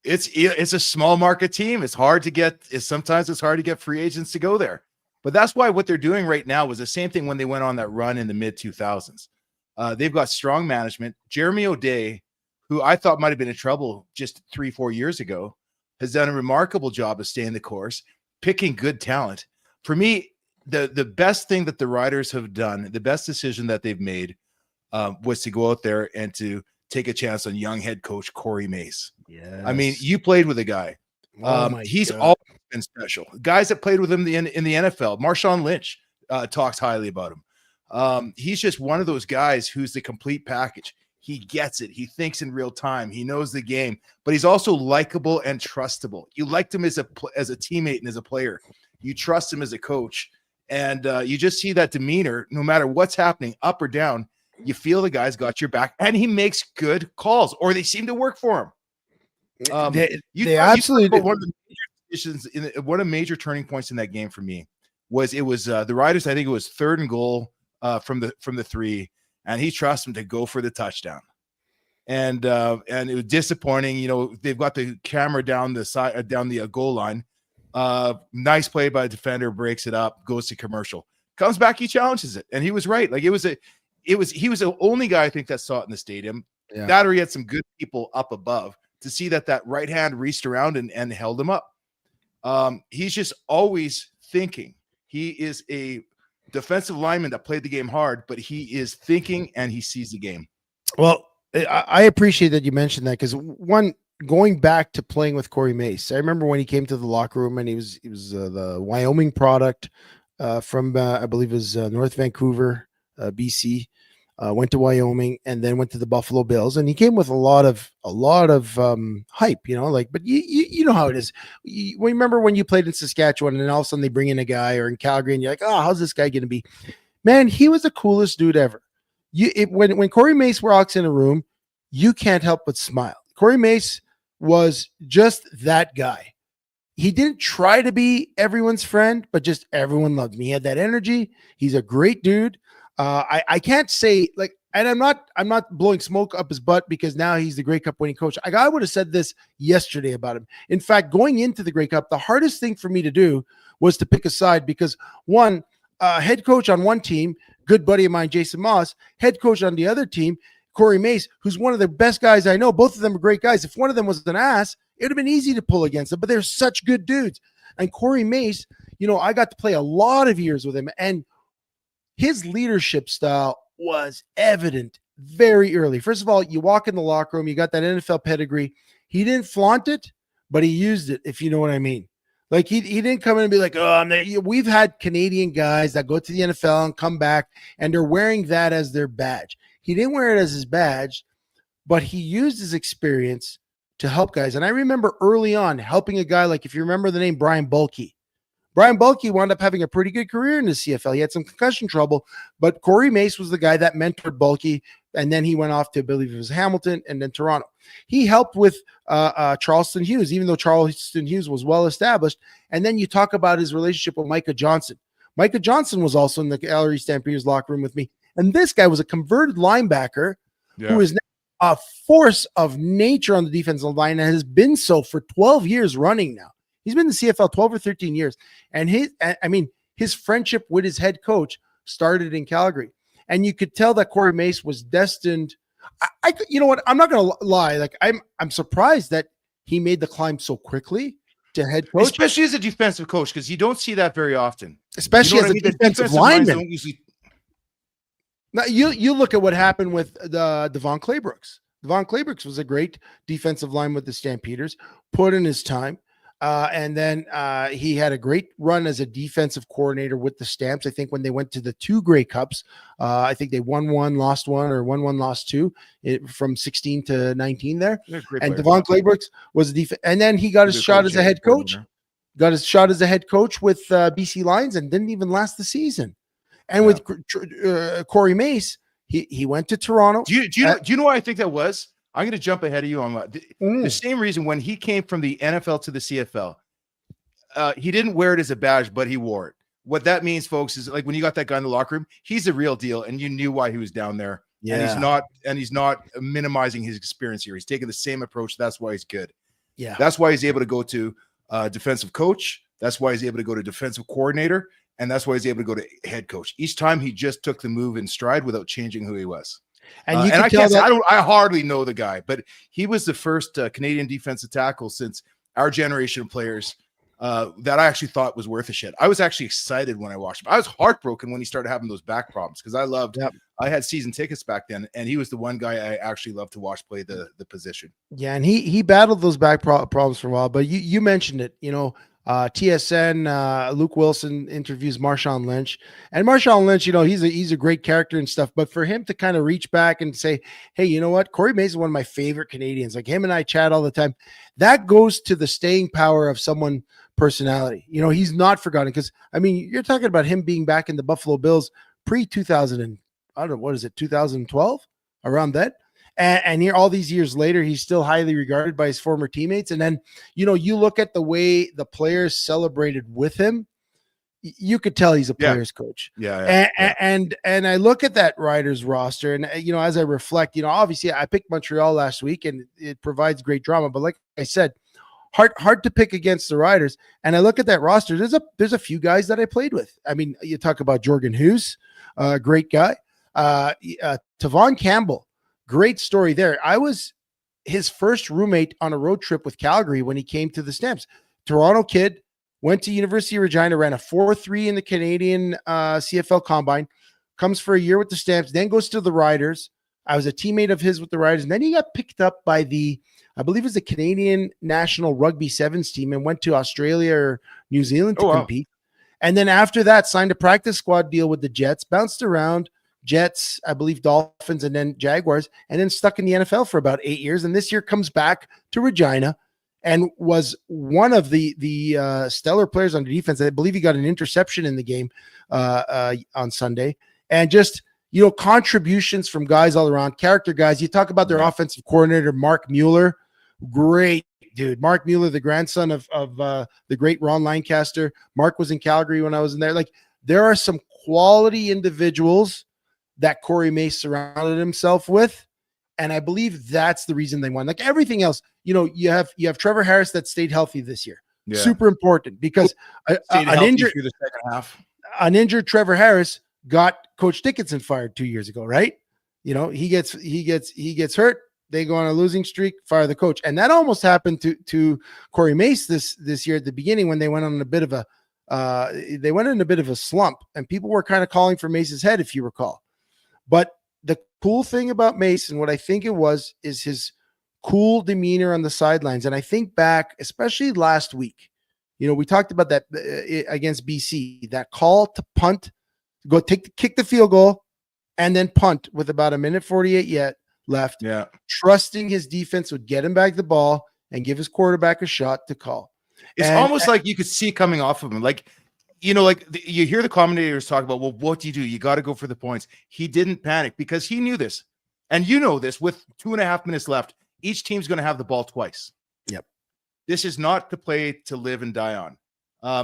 It's a small market team. It's hard to get. Sometimes it's hard to get free agents to go there. But that's why what they're doing right now was the same thing when they went on that run in the mid 2000s. They've got strong management. Jeremy O'Day, who I thought might have been in trouble just 3-4 years ago, has done a remarkable job of staying the course, picking good talent. For me, the best thing that the Riders have done, the best decision that they've made was to go out there and to take a chance on young head coach Corey Mace. Yeah. I mean, you played with a guy. He's always been special. Guys that played with him in the NFL, Marshawn Lynch talks highly about him. He's just one of those guys who's the complete package. He gets it. He thinks in real time. He knows the game, but he's also likable and trustable. You liked him as a teammate and as a player. You trust him as a coach, and you just see that demeanor. No matter what's happening, up or down, you feel the guy's got your back, and he makes good calls, or they seem to work for him. They absolutely do. One of the major decisions one of the major turning points in that game for me was the Riders. I think it was 3rd and goal from the 3, and he trusts him to go for the touchdown. And it was disappointing. You know, they've got the camera down the side down the goal line. Nice play by a defender, breaks it up, goes to commercial, comes back, he challenges it, and he was right. Like he was the only guy I think that saw it in the stadium. Yeah. That or he had some good people up above to see that right hand reached around and held him up. He's just always thinking. He is a defensive lineman that played the game hard, but he is thinking and he sees the game. Well, I appreciate that you mentioned that, because going back to playing with Corey Mace, I remember when he came to the locker room, and he was the Wyoming product from I believe it was North Vancouver, BC. Went to Wyoming and then went to the Buffalo Bills, and he came with a lot of hype, you know, like, but you know how it is. Remember when you played in Saskatchewan and then all of a sudden they bring in a guy, or in Calgary, and you're like, oh, how's this guy going to be? Man, he was the coolest dude ever. When Corey Mace walks in a room, you can't help but smile. Corey Mace was just that guy. He didn't try to be everyone's friend, but just everyone loved him. He had that energy. He's a great dude. I can't say, like, and I'm not blowing smoke up his butt because now he's the Grey Cup winning coach. I would have said this yesterday about him. In fact, going into the Grey Cup, the hardest thing for me to do was to pick a side, because one, head coach on one team, good buddy of mine, Jason Moss, head coach on the other team, Corey Mace, who's one of the best guys I know. Both of them are great guys. If one of them was an ass, it would have been easy to pull against them, but they're such good dudes. And Corey Mace, you know, I got to play a lot of years with him, and his leadership style was evident very early. First of all, you walk in the locker room, you got that NFL pedigree. He didn't flaunt it, but he used it, if you know what I mean. Like he didn't come in and be like, oh, I'm there. We've had Canadian guys that go to the NFL and come back, and they're wearing that as their badge. He didn't wear it as his badge, but he used his experience to help guys. And I remember early on helping a guy, like, if you remember the name Brian Bulkey. Brian Bulkey wound up having a pretty good career in the CFL. He had some concussion trouble, but Corey Mace was the guy that mentored Bulkey, and then he went off to, I believe it was Hamilton and then Toronto. He helped with Charleston Hughes, even though Charleston Hughes was well established. And then you talk about his relationship with Micah Johnson. Micah Johnson was also in the Calgary Stampeders locker room with me. And this guy was a converted linebacker who is now a force of nature on the defensive line and has been so for 12 years running now. He's been in the CFL 12 or 13 years. And his friendship with his head coach started in Calgary. And you could tell that Corey Mace was destined. You know what? I'm not going to lie. Like, I'm surprised that he made the climb so quickly to head coach. Especially as a defensive coach, because you don't see that very often. Especially as a defensive lineman. Now, you look at what happened with Devon Claybrooks. Devon Claybrooks was a great defensive line with the Stampeders, put in his time. And then he had a great run as a defensive coordinator with the Stamps. I think when they went to the 2 Grey Cups, I think they won 1, lost 1, or won 1, lost 2 from 16 to 19 there. And Devon Claybrooks was a defense. And then he got his shot as a head coach. Got his shot as a head coach with BC Lions and didn't even last the season. And with Corey Mace, he went to Toronto. Do you know what I think that was? I'm going to jump ahead of you on the same reason when he came from the NFL to the CFL. He didn't wear it as a badge, but he wore it. What that means, folks, is like when you got that guy in the locker room, he's the real deal, and you knew why he was down there. Yeah. And he's not minimizing his experience here. He's taking the same approach. That's why he's good. Yeah. That's why he's able to go to defensive coach. That's why he's able to go to defensive coordinator. And that's why he's able to go to head coach. Each time he just took the move in stride without changing who he was. And I can't say, I hardly know the guy, but he was the first Canadian defensive tackle since our generation of players that I actually thought was worth a shit. I was actually excited when I watched him. I was heartbroken when he started having those back problems because I had season tickets back then, and he was the one guy I actually loved to watch play the position. Yeah, and he battled those back problems for a while, but you mentioned it, TSN, Luke Wilson interviews Marshawn Lynch, and Marshawn Lynch, he's a great character and stuff, but for him to kind of reach back and say, hey, you know what? Corey Mace is one of my favorite Canadians. Like him and I chat all the time. That goes to the staying power of someone personality. He's not forgotten because, you're talking about him being back in the Buffalo Bills pre-2000 and I don't know, what is it, 2012 around that. And here, all these years later, he's still highly regarded by his former teammates. And then, you look at the way the players celebrated with him, you could tell he's a player's coach. And I look at that Riders roster, and as I reflect, obviously I picked Montreal last week, and it provides great drama. But like I said, hard to pick against the Riders. And I look at that roster. There's a few guys that I played with. You talk about Jorgen Hughes, great guy. Tavon Campbell. Great story there. I was his first roommate on a road trip with Calgary when he came to the Stamps. Toronto kid, went to University of Regina, ran a 4.3 in the Canadian CFL Combine, comes for a year with the Stamps, then goes to the Riders. I was a teammate of his with the Riders, and then he got picked up by I believe it was the Canadian National Rugby Sevens team, and went to Australia or New Zealand to compete. And then after that, signed a practice squad deal with the Jets, bounced around, Jets, I believe Dolphins, and then Jaguars, and then stuck in the NFL for about 8 years. And this year comes back to Regina and was one of the stellar players on the defense. I believe he got an interception in the game on Sunday. And just, contributions from guys all around, character guys. You talk about their offensive coordinator, Mark Mueller. Great dude. Mark Mueller, the grandson of the great Ron Lancaster. Mark was in Calgary when I was in there. Like, there are some quality individuals that Corey Mace surrounded himself with. And I believe that's the reason they won. Like everything else, you have Trevor Harris that stayed healthy this year. Yeah. Super important because an injured through the second half. An injured Trevor Harris got Coach Dickinson fired 2 years ago, right? He gets hurt. They go on a losing streak, fire the coach. And that almost happened to Corey Mace this year at the beginning when they went on a bit of a slump, and people were kind of calling for Mace's head, if you recall. But the cool thing about Mace, and what I think it was, is his cool demeanor on the sidelines. And I think back, especially last week, we talked about that against BC, that call to punt, kick the field goal, and then punt with about 1:48 left. Yeah, trusting his defense would get him back the ball and give his quarterback a shot to call. It's almost like you could see coming off of him, like. You hear the commentators talk about, well, what do? You got to go for the points. He didn't panic because he knew this. And this with 2.5 minutes left, each team's going to have the ball twice. Yep. This is not the play to live and die on.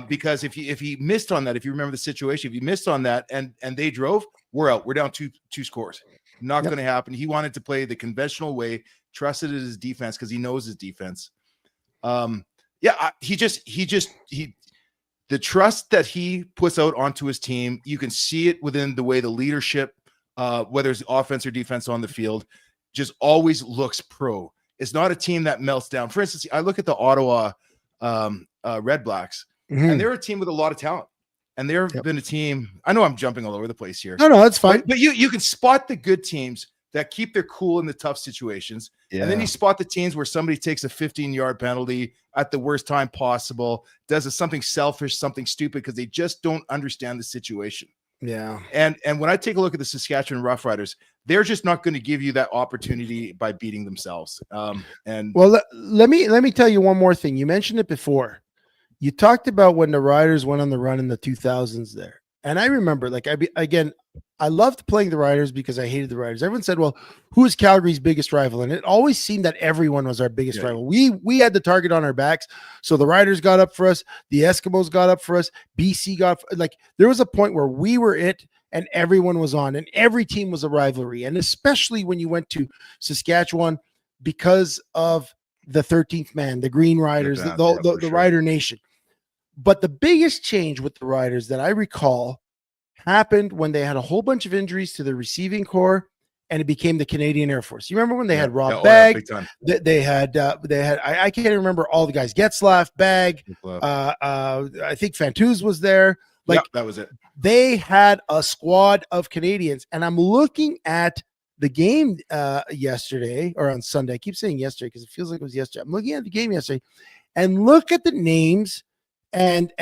Because if he missed on that, if you remember the situation, if you missed on that and they drove, we're out. We're down two scores. Not going to happen. He wanted to play the conventional way, trusted his defense because he knows his defense. The trust that he puts out onto his team, you can see it within the way the leadership, whether it's offense or defense on the field, just always looks pro. It's not a team that melts down. For instance, I look at the Ottawa Red Blacks, and they're a team with a lot of talent. And they've been a team. I know I'm jumping all over the place here. No, that's fine. But you can spot the good teams that keep their cool in the tough situations. Yeah. And then you spot the teams where somebody takes a 15-yard penalty at the worst time possible, does something selfish, something stupid, because they just don't understand the situation. Yeah. And when I take a look at the Saskatchewan Roughriders, they're just not going to give you that opportunity by beating themselves. Let me tell you one more thing. You mentioned it before. You talked about when the Riders went on the run in the 2000s there. And I remember, I loved playing the Riders because I hated the Riders. Everyone said, well, who is Calgary's biggest rival? And it always seemed that everyone was our biggest rival. We had the target on our backs. So the Riders got up for us. The Eskimos got up for us. BC there was a point where we were it and everyone was on, and every team was a rivalry. And especially when you went to Saskatchewan because of the 13th man, the Green Riders, the Rider Nation. But the biggest change with the Riders that I recall happened when they had a whole bunch of injuries to the receiving core and it became the Canadian Air Force. You remember when they had Rob Oh, yeah, Bagg? big time. They had I can't even remember all the guys. Getzlaff, Bagg, I think Fantuz was there. Like, that was it. They had a squad of Canadians, and I'm looking at the game yesterday or on Sunday. I keep saying yesterday because it feels like it was yesterday. I'm looking at the game yesterday, and look at the names and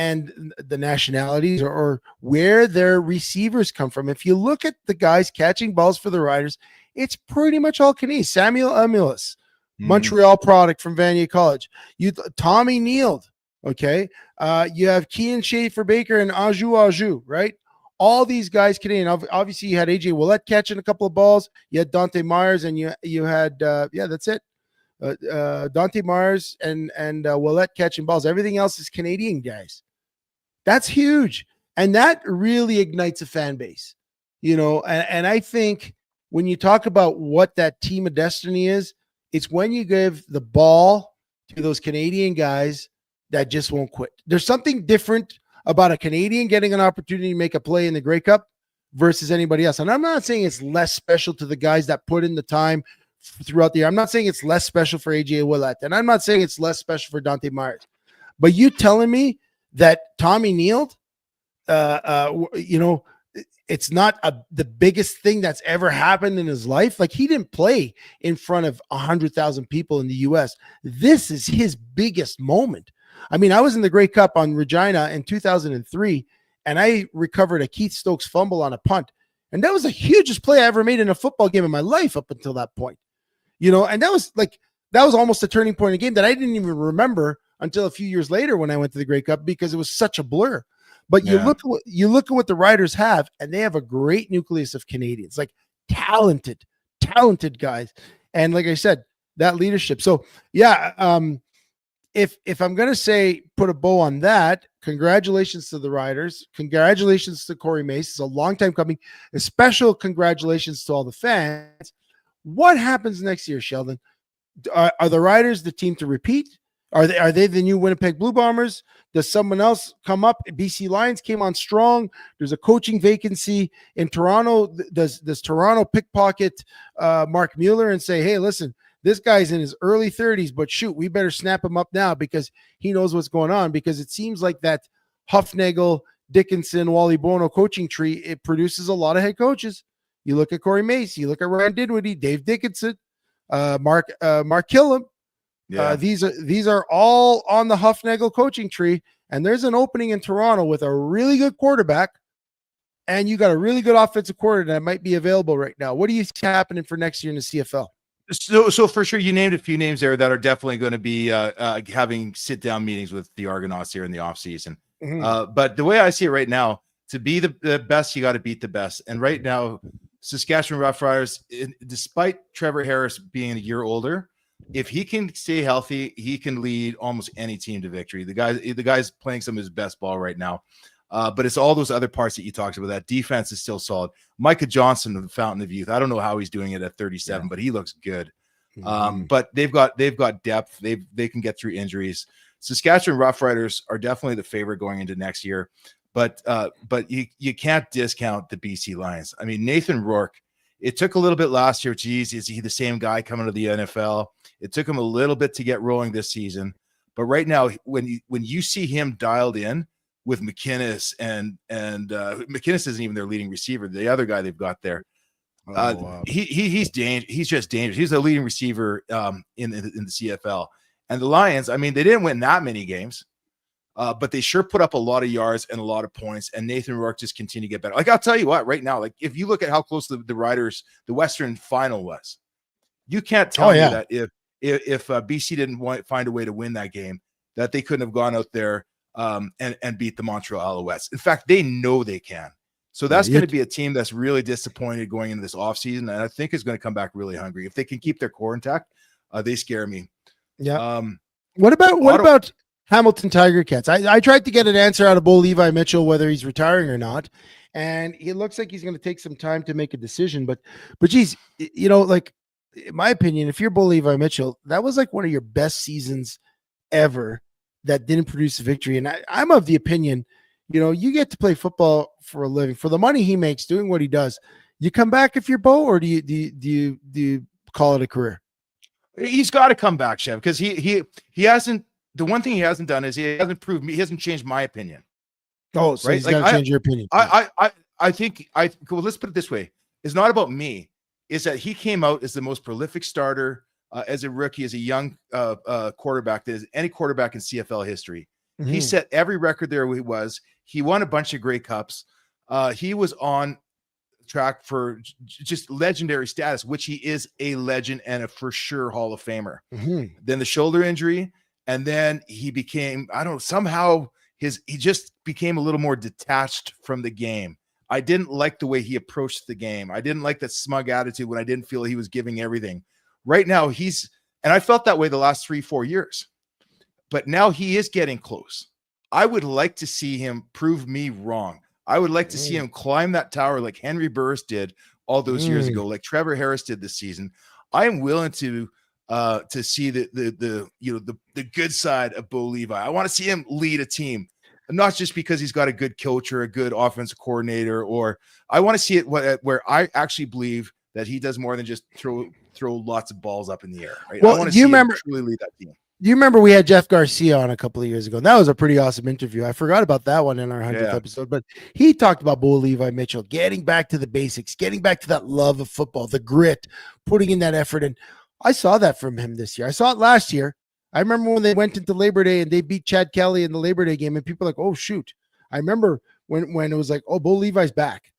the nationalities or where their receivers come from. If you look at the guys catching balls for the Riders, it's pretty much all Canadian. Samuel Amulis, Montreal product from Vanier College. Tommy Neild. Okay. You have Kean Schaefer Baker and Aju, right? All these guys Canadian. Obviously, you had AJ Willett catching a couple of balls. You had Dante Myers, and you had that's it. Dante Myers and Willett catching balls. Everything else is Canadian guys. That's huge, and that really ignites a fan base, And I think when you talk about what that team of destiny is, it's when you give the ball to those Canadian guys that just won't quit. There's something different about a Canadian getting an opportunity to make a play in the Grey Cup versus anybody else. And I'm not saying it's less special to the guys that put in the time throughout the year. I'm not saying it's less special for AJ Willett, and I'm not saying it's less special for Dante Myers. But you telling me that Tommy Neild, it's not the biggest thing that's ever happened in his life. Like, he didn't play in front of 100,000 people in the U.S. This is his biggest moment. I mean, I was in the Grey Cup on Regina in 2003, and I recovered a Keith Stokes fumble on a punt. And that was the hugest play I ever made in a football game in my life up until that point. And that was almost a turning point in the game that I didn't even remember until a few years later when I went to the Grey Cup, because it was such a blur. But you look at what the Riders have, and they have a great nucleus of Canadians, like talented guys. And like I said, that leadership. So yeah, if I'm going to say put a bow on that, congratulations to the Riders. Congratulations to Corey Mace. It's a long time coming. A special congratulations to all the fans. What happens next year, Sheldon? Are the Riders the team to repeat? Are they the new Winnipeg Blue Bombers? Does someone else come up? BC Lions came on strong. There's a coaching vacancy in Toronto. Does Toronto pickpocket Mark Mueller and say, hey, listen, this guy's in his early 30s, but shoot, we better snap him up now because he knows what's going on? Because it seems like that Huffnagel, Dickinson, Wally Bono coaching tree, it produces a lot of head coaches. You look at Corey Mace, you look at Ryan Dinwiddie, Dave Dickinson, Mark Killam. Yeah. These are all on the Huffnagel coaching tree, and there's an opening in Toronto with a really good quarterback, and you got a really good offensive coordinator that might be available right now. What do you see happening for next year in the CFL? So for sure, you named a few names there that are definitely going to be having sit-down meetings with the Argonauts here in the offseason. But the way I see it right now, to be the best, you got to beat the best. And right now, Saskatchewan Roughriders, despite Trevor Harris being a year older, if he can stay healthy, he can lead almost any team to victory. The guy's playing some of his best ball right now. But it's all those other parts that you talked about. That defense is still solid. Micah Johnson, the fountain of youth. I don't know how he's doing it at 37, but he looks good. But they've got depth. They can get through injuries. Saskatchewan Roughriders are definitely the favorite going into next year. But you can't discount the BC Lions. I mean, Nathan Rourke, it took a little bit last year. Geez, is he the same guy coming to the NFL? It took him a little bit to get rolling this season. But right now, when you see him dialed in with McInnes and McInnes isn't even their leading receiver, the other guy they've got there, he's just dangerous. He's the leading receiver in the CFL. And the Lions, I mean, they didn't win that many games. But they sure put up a lot of yards and a lot of points, and Nathan Rourke just continue to get better. Like, I'll tell you what, right now, like, if you look at how close the Riders, the Western final was, you can't tell me that if BC didn't find a way to win that game, that they couldn't have gone out there and beat the Montreal Alouettes. In fact, they know they can. So that's going to be a team that's really disappointed going into this offseason, and I think is going to come back really hungry. If they can keep their core intact, they scare me. Yeah. What about Hamilton Tiger Cats? I tried to get an answer out of Bo Levi Mitchell whether he's retiring or not, and it looks like he's going to take some time to make a decision. But geez, like, in my opinion, if you're Bo Levi Mitchell, that was like one of your best seasons ever that didn't produce a victory. And I'm of the opinion, you get to play football for a living, for the money he makes doing what he does. You come back if you're Bo, or do you call it a career? He's got to come back, Chev, because he hasn't. The one thing he hasn't done is he hasn't proved me. He hasn't changed my opinion. Oh, so he's got to change your opinion. I think well, let's put it this way. It's not about me. It's that he came out as the most prolific starter as a rookie, as a young quarterback that is any quarterback in CFL history. Mm-hmm. He set every record there. He won a bunch of Grey Cups. He was on track for just legendary status, which he is a legend and a for sure Hall of Famer. Mm-hmm. Then the shoulder injury, and then he became, I don't know, somehow he just became a little more detached from the game. I didn't like the way he approached the game. I didn't like that smug attitude when I didn't feel he was giving everything. Right now and I felt that way the last 3-4 years, but now he is getting close. I would like to see him prove me wrong. I would like to see him climb that tower like Henry Burris did all those years ago, like Trevor Harris did this season. I am willing to see the good side of Bo Levi. I want to see him lead a team, not just because he's got a good coach or a good offensive coordinator, or I want to see it where I actually believe that he does more than just throw lots of balls up in the air. Right? Well, I want to see him truly lead that team. Do you remember we had Jeff Garcia on a couple of years ago? That was a pretty awesome interview. I forgot about that one in our 100th episode, but he talked about Bo Levi Mitchell getting back to the basics, getting back to that love of football, the grit, putting in that effort. And I saw that from him this year. I saw it last year. I remember when they went into Labor Day and they beat Chad Kelly in the Labor Day game, and people were like, oh, shoot. I remember when it was like, oh, Bo Levi's back.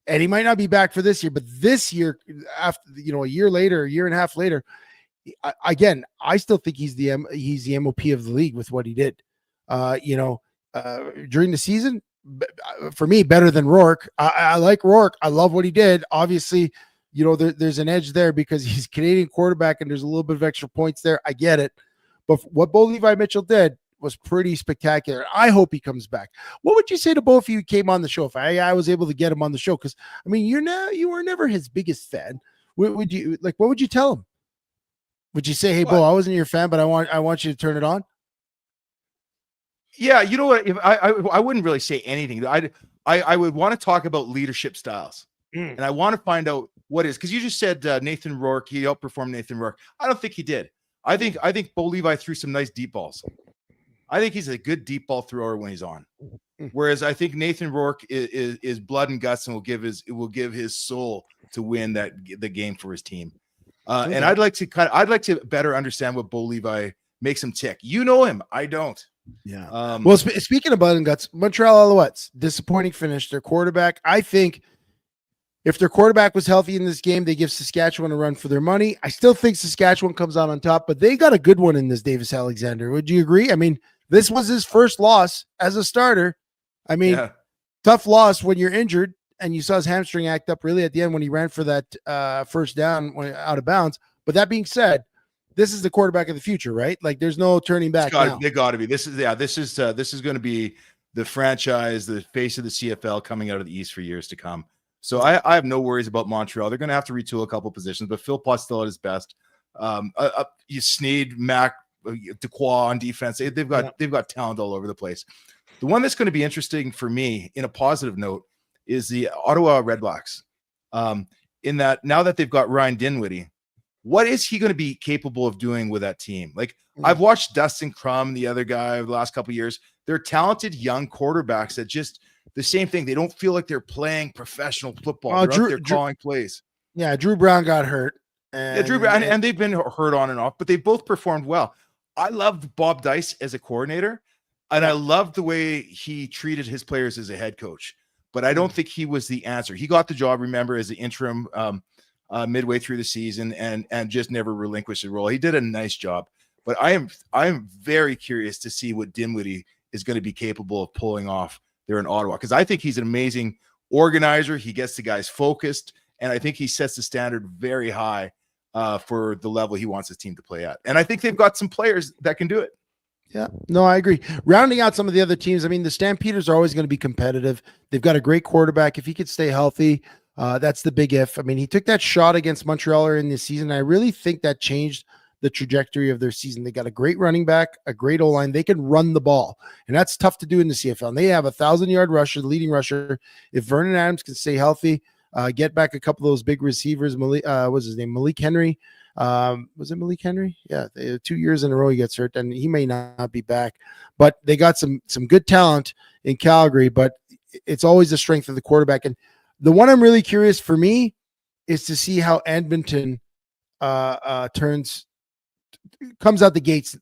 And he might not be back for this year, but this year, after a year later, a year and a half later, again, I still think he's the MOP of the league with what he did. During the season, for me, better than Rourke. I like Rourke. I love what he did. Obviously, there's an edge there because he's a Canadian quarterback and there's a little bit of extra points there. I get it. But what Bo Levi Mitchell did was pretty spectacular. I hope he comes back. What would you say to Bo if you came on the show? If I was able to get him on the show? Because, I mean, you were never his biggest fan. What would you tell him? Would you say, hey, Bo, I wasn't your fan, but I want you to turn it on? Yeah, you know what? If I wouldn't really say anything. I would want to talk about leadership styles, and I want to find out what is, because you just said Nathan Rourke. He outperformed Nathan Rourke. I don't think he did. I think Bo Levi threw some nice deep balls. I think he's a good deep ball thrower when he's on. Whereas I think Nathan Rourke is blood and guts and will give his soul to win the game for his team. And I'd like to better understand what Bo Levi makes him tick. You know him, I don't. Yeah. Well, speaking of blood and guts, Montreal Alouettes, disappointing finish. Their quarterback, I think, if their quarterback was healthy in this game, they give Saskatchewan a run for their money. I still think Saskatchewan comes out on top, but they got a good one in this Davis Alexander. Would you agree? I mean, this was his first loss as a starter. I mean, tough loss when you're injured. And you saw his hamstring act up really at the end when he ran for that first down when out of bounds. But that being said, this is the quarterback of the future, right? Like there's no turning back. They got to be. This is going to be the franchise, the face of the CFL coming out of the East for years to come. So I have no worries about Montreal. They're going to have to retool a couple positions, but Phil Potts still at his best. You Sneed, Mac, Dequoy on defense. They've got talent all over the place. The one that's going to be interesting for me, in a positive note, is the Ottawa Redblacks. In that, now that they've got Ryan Dinwiddie, what is he going to be capable of doing with that team? Like I've watched Dustin Crum, the other guy, over the last couple of years. They're talented young quarterbacks that just the same thing. They don't feel like they're playing professional football. They're calling plays. Yeah, Drew Brown got hurt. Drew Brown, and they've been hurt on and off, but they both performed well. I loved Bob Dice as a coordinator, and I loved the way he treated his players as a head coach. But I don't think he was the answer. He got the job, remember, as the interim midway through the season and just never relinquished the role. He did a nice job. But I am very curious to see what Dinwiddie is going to be capable of pulling off there in Ottawa, because I think he's an amazing organizer. He gets the guys focused, and I think he sets the standard very high for the level he wants his team to play at. And I think they've got some players that can do it. Yeah, no, I agree. Rounding out some of the other teams, I mean, the Stampeders are always going to be competitive. They've got a great quarterback. If he could stay healthy, that's the big if. I mean, he took that shot against Montreal in this season. I really think that changed the trajectory of their season. They got a great running back, a great O-line. They can run the ball, and that's tough to do in the CFL. And they have a 1,000-yard rusher, the leading rusher. If Vernon Adams can stay healthy, get back a couple of those big receivers. What's his name? Malik Henry. Was it Malik Henry? Yeah, 2 years in a row he gets hurt, and he may not be back. But they got some good talent in Calgary, but it's always the strength of the quarterback. And the one I'm really curious for me is to see how Edmonton comes out the gates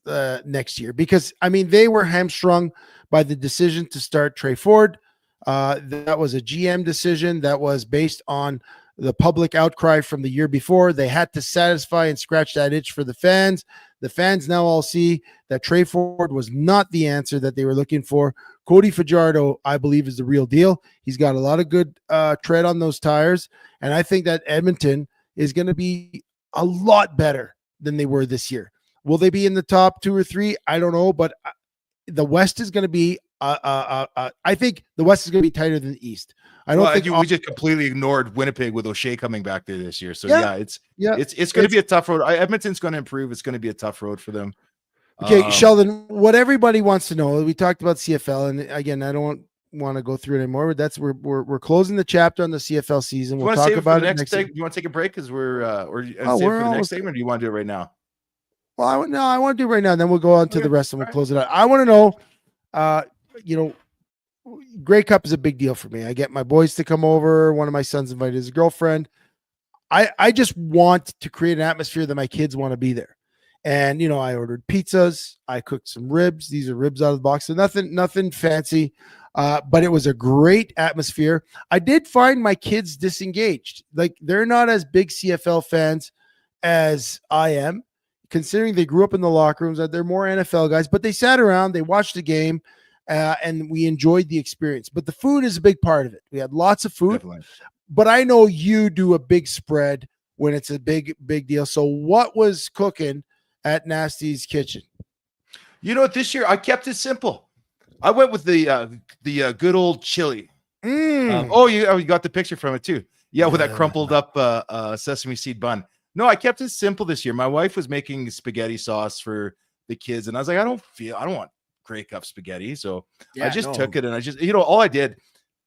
next year, because I mean they were hamstrung by the decision to start Trey Ford. That was a GM decision that was based on the public outcry from the year before. They had to satisfy and scratch that itch for the fans. The fans now all see that Trey Ford was not the answer that they were looking for. Cody Fajardo, I believe, is the real deal. He's got a lot of good tread on those tires, and I think that Edmonton is going to be a lot better than they were this year. Will they be in the top 2 or 3? I don't know, but the West is going to be I think the West is going to be tighter than the East. I don't think we just completely ignored Winnipeg with O'Shea coming back there this year. So it's going to be a tough road. Edmonton's going to improve. It's going to be a tough road for them. Okay, Sheldon, what everybody wants to know, we talked about CFL, and again, I don't want to go through it anymore, but we're closing the chapter on the CFL season. We'll talk about it next segment. You want to take a break because we're save it for the next segment, or do you want to do it right now? Well, I want to do it right now, and then we'll go on to the rest and we'll close it out. I want to know, Grey Cup is a big deal for me. I get my boys to come over. One of my sons invited his girlfriend. I just want to create an atmosphere that my kids want to be there. And, I ordered pizzas. I cooked some ribs. These are ribs out of the box. So nothing fancy, but it was a great atmosphere. I did find my kids disengaged. Like, they're not as big CFL fans as I am, considering they grew up in the locker rooms. They're more NFL guys, but they sat around, they watched the game, and we enjoyed the experience. But the food is a big part of it. We had lots of food. Definitely. But I know you do a big spread when it's a big deal. So what was cooking at Nasty's Kitchen? This year I kept it simple. I went with the good old chili. You got the picture from it too. Yeah, with that crumpled up sesame seed bun. No, I kept it simple this year. My wife was making spaghetti sauce for the kids, and I was like, I don't want Grey Cup spaghetti. So I just took it, and I just, all I did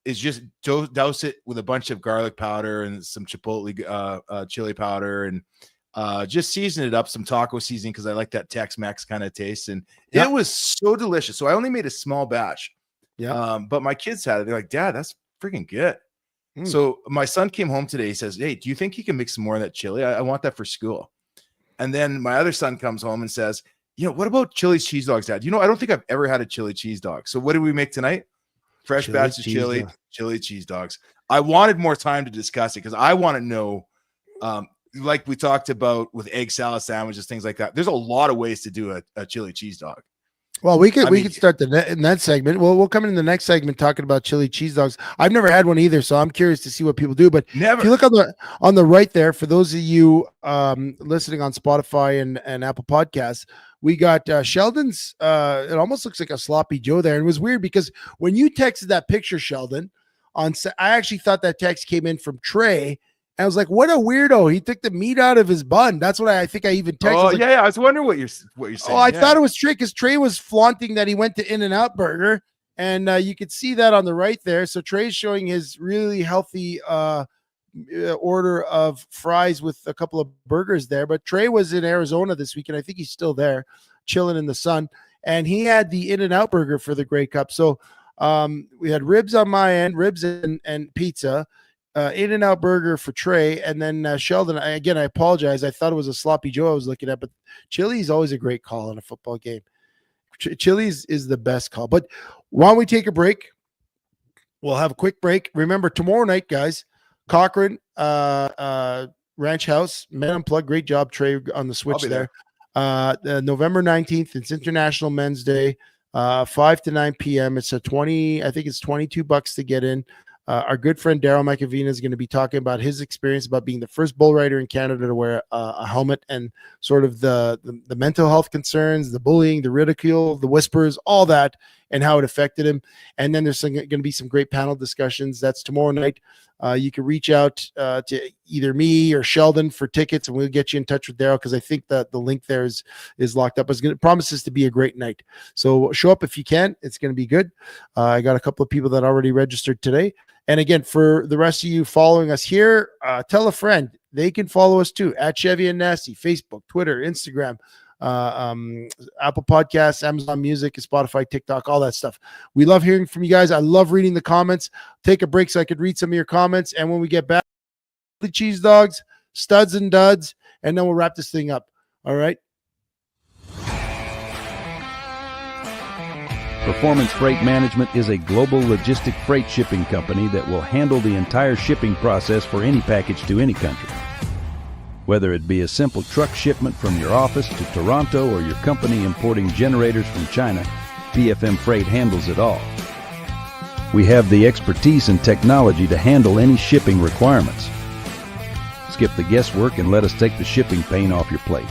is just douse it with a bunch of garlic powder and some chipotle chili powder, and just season it up, some taco seasoning, because I like that Tex-Mex kind of taste, and it was so delicious. So I only made a small batch, but my kids had it. They're like, Dad, that's freaking good. So my son came home today. He says, hey, do you think you can mix some more of that chili? I want that for school. And then my other son comes home and says, what about chili cheese dogs, Dad? I don't think I've ever had a chili cheese dog. So what did we make tonight? Fresh batch of chili cheese dogs. I wanted more time to discuss it because I want to know, like we talked about with egg salad sandwiches, things like that. There's a lot of ways to do a chili cheese dog. Well, we could start in that segment. Well, we'll come in the next segment talking about chili cheese dogs. I've never had one either, so I'm curious to see what people do. But if you look on the right there, for those of you listening on Spotify and Apple Podcasts, we got Sheldon's. It almost looks like a sloppy Joe there, and it was weird because when you texted that picture, Sheldon, I actually thought that text came in from Trey. I was like, what a weirdo. He took the meat out of his bun. That's what I think I even texted. Oh, I was wondering what you're saying. Oh, I thought it was Trey because Trey was flaunting that he went to In-N-Out Burger. And you could see that on the right there. So Trey's showing his really healthy order of fries with a couple of burgers there. But Trey was in Arizona this week, and I think he's still there chilling in the sun. And he had the In-N-Out Burger for the Grey Cup. So we had ribs on my end, ribs and pizza. In-N-Out Burger for Trey, and then Sheldon. I apologize. I thought it was a sloppy Joe I was looking at, but chili is always a great call in a football game. Chili is the best call. But why don't we take a break? We'll have a quick break. Remember, tomorrow night, guys, Cochrane Ranch House, Men Unplugged. Great job, Trey, on the switch there. November 19th, it's International Men's Day, 5 to 9 p.m. It's I think it's $22 to get in. Our good friend Daryl McAvina is going to be talking about his experience about being the first bull rider in Canada to wear a helmet, and sort of the mental health concerns, the bullying, the ridicule, the whispers, all that. and how it affected him. And then there's going to be some great panel discussions. That's tomorrow night. You can reach out to either me or Sheldon for tickets, and we'll get you in touch with Daryl, because I think that the link there is locked up. It promises to be a great night. So show up if you can. It's going to be good. I got a couple of people that already registered today. And again, for the rest of you following us here, tell a friend. They can follow us too at Chevy and Nasty, Facebook, Twitter, Instagram, Apple Podcasts, Amazon Music, Spotify, TikTok, all that stuff. We love hearing from you guys. I love reading the comments. Take a break so I could read some of your comments. And when we get back, the cheese dogs, studs and duds, and then we'll wrap this thing up. All right. Performance Freight Management is a global logistic freight shipping company that will handle the entire shipping process for any package to any country. Whether it be a simple truck shipment from your office to Toronto or your company importing generators from China, PFM Freight handles it all. We have the expertise and technology to handle any shipping requirements. Skip the guesswork and let us take the shipping pain off your plate.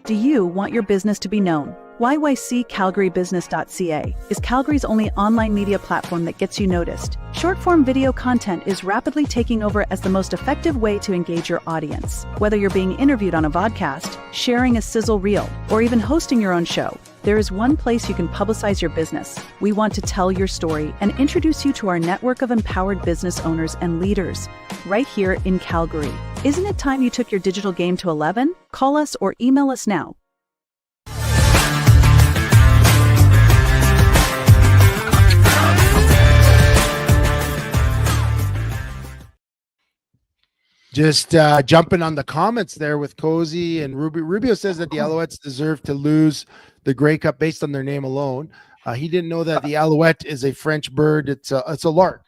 Do you want your business to be known? YYCCalgaryBusiness.ca is Calgary's only online media platform that gets you noticed. Short-form video content is rapidly taking over as the most effective way to engage your audience. Whether you're being interviewed on a vodcast, sharing a sizzle reel, or even hosting your own show, there is one place you can publicize your business. We want to tell your story and introduce you to our network of empowered business owners and leaders right here in Calgary. Isn't it time you took your digital game to 11? Call us or email us now. Just jumping on the comments there with Cozy and Rubio. Rubio says that the Alouettes deserve to lose the Grey Cup based on their name alone. He didn't know that the Alouette is a French bird. It's a lark.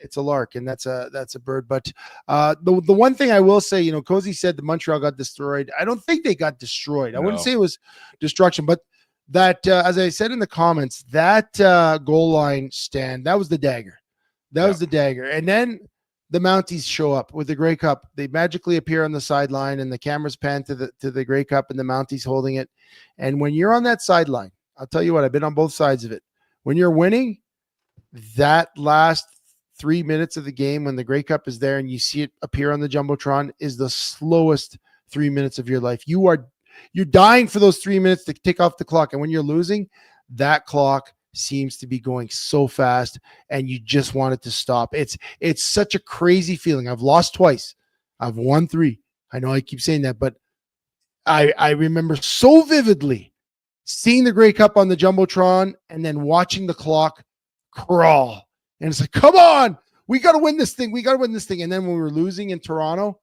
It's a lark, and that's a bird. But the one thing I will say, Cozy said the Montreal got destroyed. I don't think they got destroyed. I wouldn't say it was destruction, but that, as I said in the comments, that goal line stand, that was the dagger. That was the dagger. And then the Mounties show up with the Grey Cup. They magically appear on the sideline, and the cameras pan to the Grey Cup, and the Mounties holding it. And when you're on that sideline, I'll tell you what, I've been on both sides of it. When you're winning, that last 3 minutes of the game, when the Grey Cup is there and you see it appear on the Jumbotron, is the slowest 3 minutes of your life. You're dying for those 3 minutes to tick off the clock. And when you're losing, that clock seems to be going so fast and you just want it to stop. It's such a crazy feeling. I've lost twice. I've won 3. I know I keep saying that, but I remember so vividly seeing the Grey Cup on the Jumbotron and then watching the clock crawl. And it's like, come on, we got to win this thing. We got to win this thing. And then when we were losing in Toronto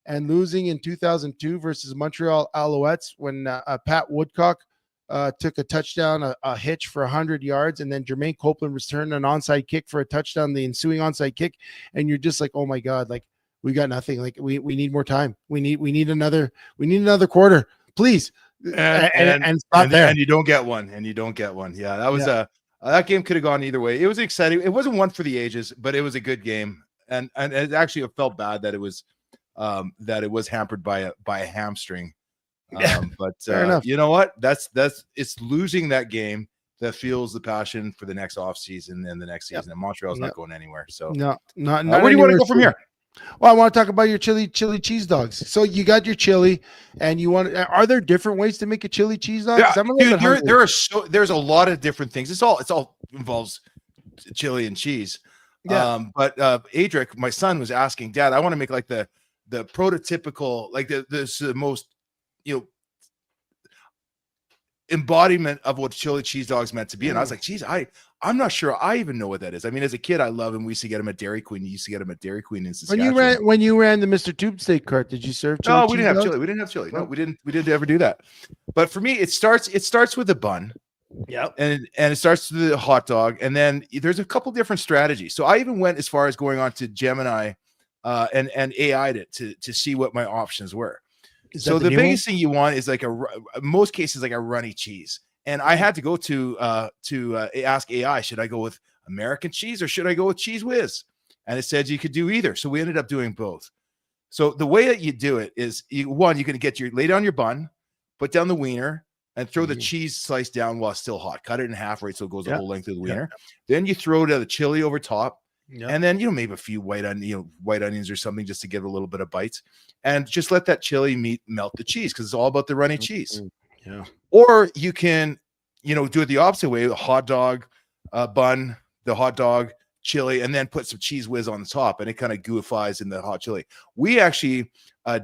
and losing in 2002 versus Montreal Alouettes, when Pat Woodcock took a touchdown, a hitch for 100 yards, and then Jermaine Copeland returned an onside kick for a touchdown, the ensuing onside kick, and you're just like, oh my God, like we got nothing. Like we need more time. We need another quarter, please. And you don't get one. Yeah, that was that game could have gone either way. It was exciting. It wasn't one for the ages, but it was a good game, and it actually felt bad that it was hampered by a hamstring. But you know what? That's it's losing that game that fuels the passion for the next off season and the next season. And Montreal's not going anywhere. So not where do you want to go from here? Well, I want to talk about your chili cheese dogs. So you got your chili, and are there different ways to make a chili cheese dog? Yeah, dude, there's a lot of different things. It's all involves chili and cheese. Yeah. But Adric, my son, was asking, Dad, I want to make like the prototypical, like the most, embodiment of what chili cheese dogs meant to be. And I was like, geez, I I'm not sure I even know what that is. I mean, as a kid, I love him. We used to get him at Dairy Queen. You used to get him at Dairy Queen in Saskatchewan. When you ran the Mr. Tube Steak cart, did you serve chili? No, we didn't have chili. We didn't have chili. No, we didn't ever do that. But for me, it starts with a bun. Yeah. And it starts with the hot dog. And then there's a couple different strategies. So I even went as far as going on to Gemini and AI'd it to see what my options were. So the biggest thing you want is like most cases, like a runny cheese. And I had to go to ask AI, should I go with American cheese or should I go with Cheese Whiz? And it said you could do either. So we ended up doing both. So the way that you do it is you can lay down your bun, put down the wiener, and throw the cheese slice down while it's still hot. Cut it in half, right? So it goes the whole length of the wiener. Then you throw the chili over top. And then, maybe a few white onions or something just to give it a little bit of bites, and just let that chili meat melt the cheese because it's all about the runny cheese. Yeah. Or you can, do it the opposite way: the hot dog bun, the hot dog chili, and then put some Cheese Whiz on the top, and it kind of goofies in the hot chili. We actually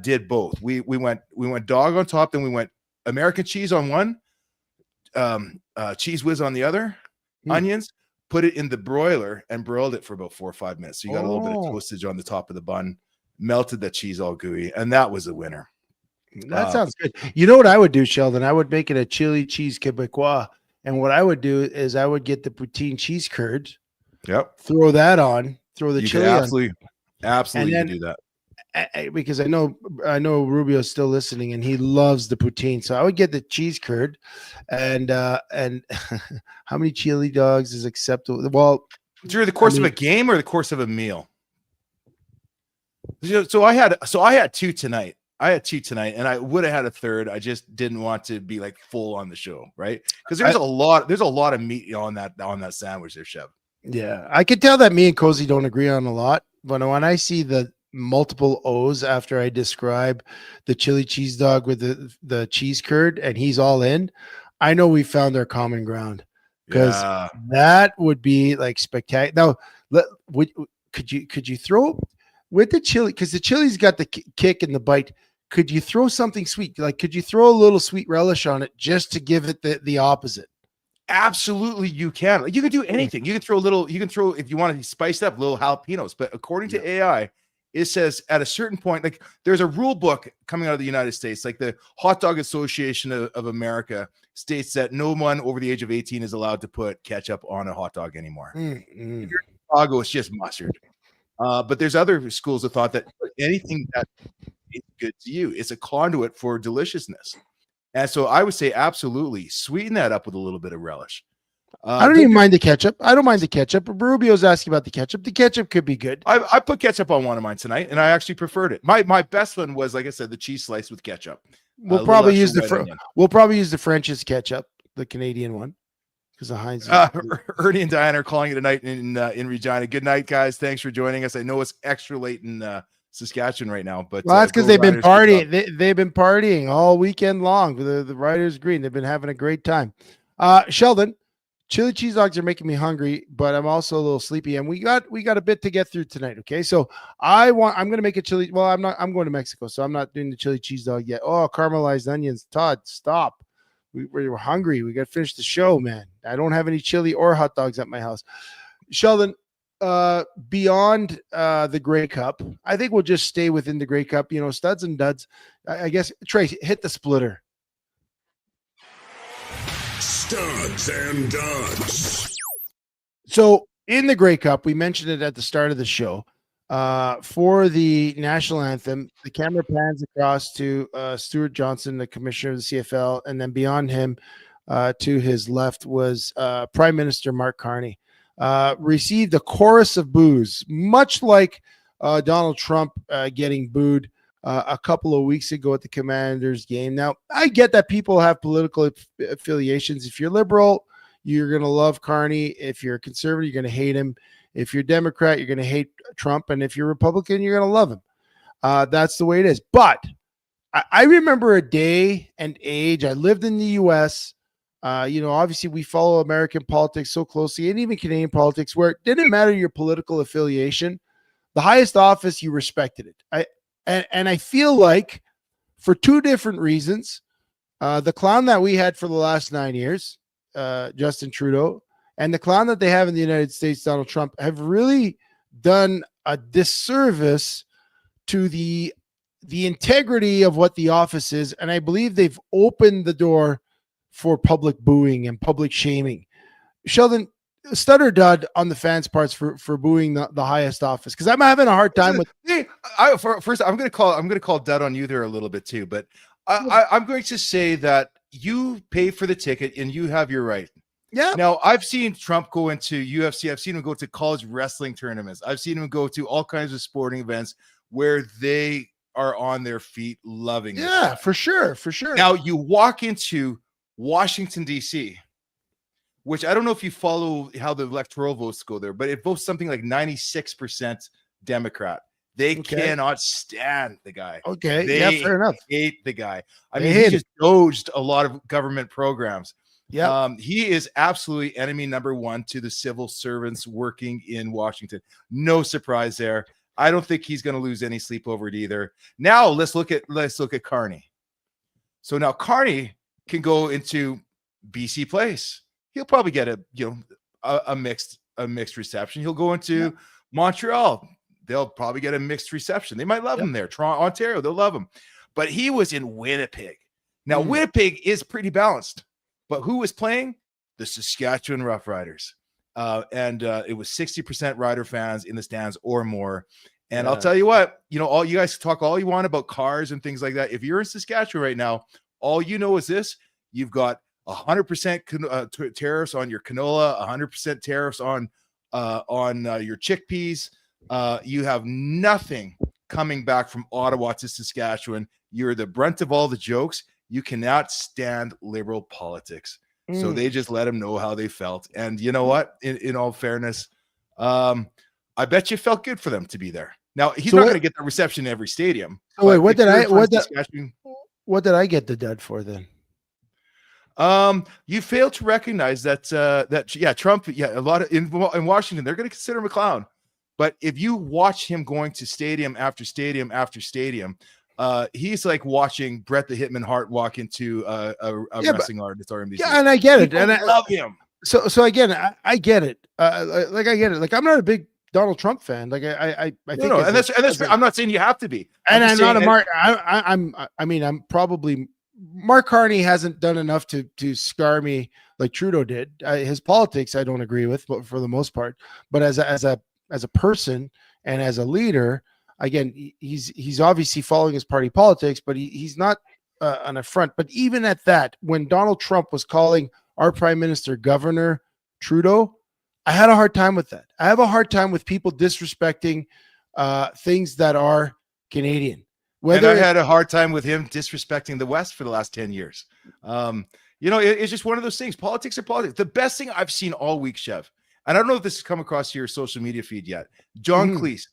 did both. We went dog on top, then we went American cheese on one, Cheese Whiz on the other, onions. Put it in the broiler and broiled it for about 4 or 5 minutes. So you got a little bit of toastage on the top of the bun, melted the cheese all gooey, and that was the winner. That sounds good. You know what I would do, Sheldon? I would make it a chili cheese Quebecois. And what I would do is I would get the poutine cheese curd. Yep. Throw that on. Throw the chili on. Absolutely you can do that. Because I know Rubio's still listening and he loves the poutine. So I would get the cheese curd and how many chili dogs is acceptable? Well, during the course of a game or the course of a meal? So I had two tonight. And I would have had a third. I just didn't want to be like full on the show, right? Because there's a lot of meat on that sandwich there, Chev. Yeah, I could tell that me and Cozy don't agree on a lot, but when I see the multiple O's after I describe the chili cheese dog with the cheese curd and he's all in, I know we found our common ground, because that would be like spectacular. Now, could you throw with the chili, because the chili's got the kick and the bite? Could you throw something sweet? Like, could you throw a little sweet relish on it just to give it the opposite? Absolutely, you can. Like, you can do anything. You can throw if you want to be spiced up, little jalapenos. But according to AI, it says at a certain point, like there's a rule book coming out of the United States, like the Hot Dog Association of America states that no one over the age of 18 is allowed to put ketchup on a hot dog anymore. If you're in Chicago, it's just mustard. But there's other schools of thought that anything that is good to you is a conduit for deliciousness. And so I would say absolutely sweeten that up with a little bit of relish. I don't even mind the ketchup. I don't mind the ketchup. Rubio's asking about the ketchup. The ketchup could be good. I put ketchup on one of mine tonight, and I actually preferred it. My best one was, like I said, the cheese slice with ketchup. We'll probably use the French's ketchup, the Canadian one, because the Heinz. Ernie and Diane are calling it a night in Regina. Good night, guys. Thanks for joining us. I know it's extra late in Saskatchewan right now, but that's because they've been partying. They've been partying all weekend long. The Riders Green. They've been having a great time. Sheldon, chili cheese dogs are making me hungry, but I'm also a little sleepy, and we got a bit to get through tonight. Okay, so I'm going to make a chili. Well, I'm going to Mexico, so I'm not doing the chili cheese dog yet. Oh, caramelized onions. Todd, stop. We're hungry. We got to finish the show, man. I don't have any chili or hot dogs at my house. Sheldon, beyond the Grey Cup, I think we'll just stay within the Grey Cup. Studs and duds. I guess Trey, hit the splitter. Studs and duds. So in the Grey Cup, we mentioned it at the start of the show. For the national anthem, the camera pans across to Stuart Johnson, the commissioner of the CFL, and then beyond him, to his left was Prime Minister Mark Carney. Received a chorus of boos, much like Donald Trump getting booed a couple of weeks ago at the Commanders game. Now, I get that people have political affiliations. If you're liberal, you're going to love Carney. If you're a conservative, you're going to hate him. If you're Democrat, you're going to hate Trump. And if you're Republican, you're going to love him. That's the way it is. But I remember a day and age. I lived in the U.S., obviously we follow American politics so closely, and even Canadian politics, where it didn't matter your political affiliation. The highest office, you respected it. I feel like for two different reasons, the clown that we had for the last 9 years, Justin Trudeau, and the clown that they have in the United States, Donald Trump, have really done a disservice to the integrity of what the office is. And I believe they've opened the door for public booing and public shaming. Sheldon, stud or dud on the fans' parts for booing the highest office? Because I'm having a hard time with. Hey, first, I'm gonna call dud on you there a little bit too, but I'm going to say that you pay for the ticket and you have your right. Yeah. Now, I've seen Trump go into UFC. I've seen him go to college wrestling tournaments. I've seen him go to all kinds of sporting events where they are on their feet loving it. Yeah, for sure. Now, you walk into Washington, D.C., which I don't know if you follow how the electoral votes go there, but it votes something like 96% Democrat. They cannot stand the guy. Okay, they fair enough. hate the guy. I mean, he just dodged a lot of government programs. Yeah, he is absolutely enemy number one to the civil servants working in Washington. No surprise there. I don't think he's going to lose any sleep over it either. Now let's look at Carney. So now Carney can go into BC Place. He'll probably get a mixed reception. He'll go into Montreal. They'll probably get a mixed reception. They might love him there. Toronto, Ontario, they'll love him. But he was in Winnipeg. Now Winnipeg is pretty balanced. But who was playing? The Saskatchewan Roughriders. And it was 60% Rider fans in the stands or more. And I'll tell you what, all you guys talk all you want about cars and things like that. If you're in Saskatchewan right now, all you know is this: you've got 100% tariffs on your canola, 100% tariffs on your chickpeas. You have nothing coming back from Ottawa to Saskatchewan. You're the brunt of all the jokes. You cannot stand liberal politics. So they just let him know how they felt. And you know what? In all fairness, I bet you felt good for them to be there. Now, he's not going to get the reception in every stadium. Oh, wait, what did I get the dud for then? You fail to recognize that Trump, a lot of in Washington, they're going to consider him a clown. But if you watch him going to stadium after stadium after stadium, he's like watching Bret the Hitman Hart walk into a wrestling artist or NBC. Yeah, and I get it, and I love him. So again, I get it. I get it. Like, I'm not a big Donald Trump fan. Like, I think no, and that's I'm not saying you have to be. And I'm not a Mark. I'm probably Mark Carney hasn't done enough to scar me like Trudeau did. His politics I don't agree with, but for the most part. But as a person and as a leader, again, he's obviously following his party politics, but he's not an affront. But even at that, when Donald Trump was calling our prime minister Governor Trudeau, I had a hard time with that. I have a hard time with people disrespecting things that are Canadian. And I had a hard time with him disrespecting the West for the last 10 years. It's just one of those things. Politics are politics. The best thing I've seen all week, Chev, and I don't know if this has come across your social media feed yet, John Cleese,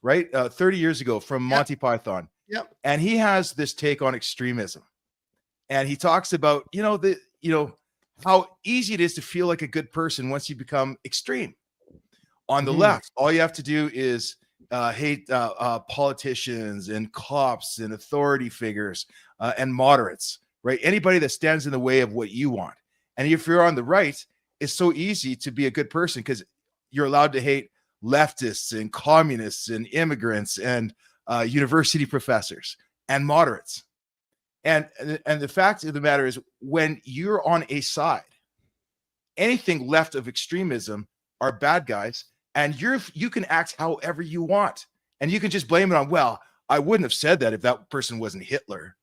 right? 30 years ago from Monty Python. Yep. And he has this take on extremism. And he talks about, how easy it is to feel like a good person once you become extreme. On the left, all you have to do is hate politicians and cops and authority figures and moderates, right? Anybody that stands in the way of what you want. And if you're on the right, it's so easy to be a good person because you're allowed to hate leftists and communists and immigrants and university professors and moderates. And the fact of the matter is, when you're on a side, anything left of extremism are bad guys, and you can act however you want, and you can just blame it on, well, I wouldn't have said that if that person wasn't Hitler.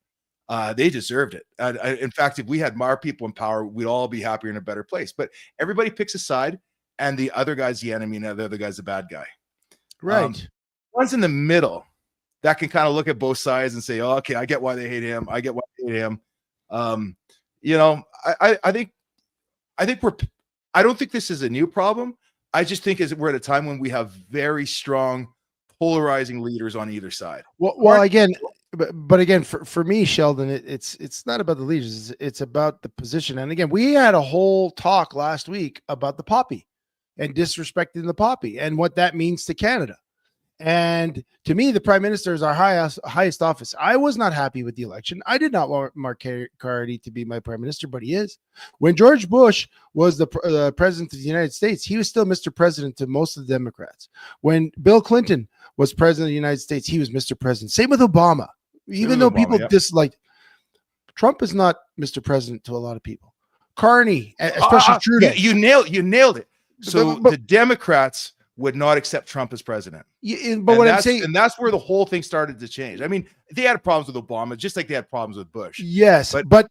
They deserved it. In fact, if we had more people in power, we'd all be happier in a better place. But everybody picks a side, and the other guy's the enemy, and the other guy's the bad guy. Right. One's in the middle that can kind of look at both sides and say, oh, okay, I get why they hate him. I get why they hate him. I don't think this is a new problem. I just think we're at a time when we have very strong polarizing leaders on either side. Well, again, but again, for me, Sheldon, it's not about the leaders. It's about the position. And again, we had a whole talk last week about the poppy and disrespecting the poppy and what that means to Canada. And to me, the prime minister is our highest office. I was not happy with the election. I did not want Mark Carney to be my prime minister, but he is. When George Bush was the president of the United States, he was still Mr. President to most of the Democrats. When Bill Clinton was president of the United States, he was Mr. President. Same with Obama. Even though people disliked, Trump is not Mr. President to a lot of people. Carney, especially Trudeau. You nailed it. So the Democrats would not accept Trump as president. But what I'm saying, and that's where the whole thing started to change. I mean, they had problems with Obama, just like they had problems with Bush. Yes, but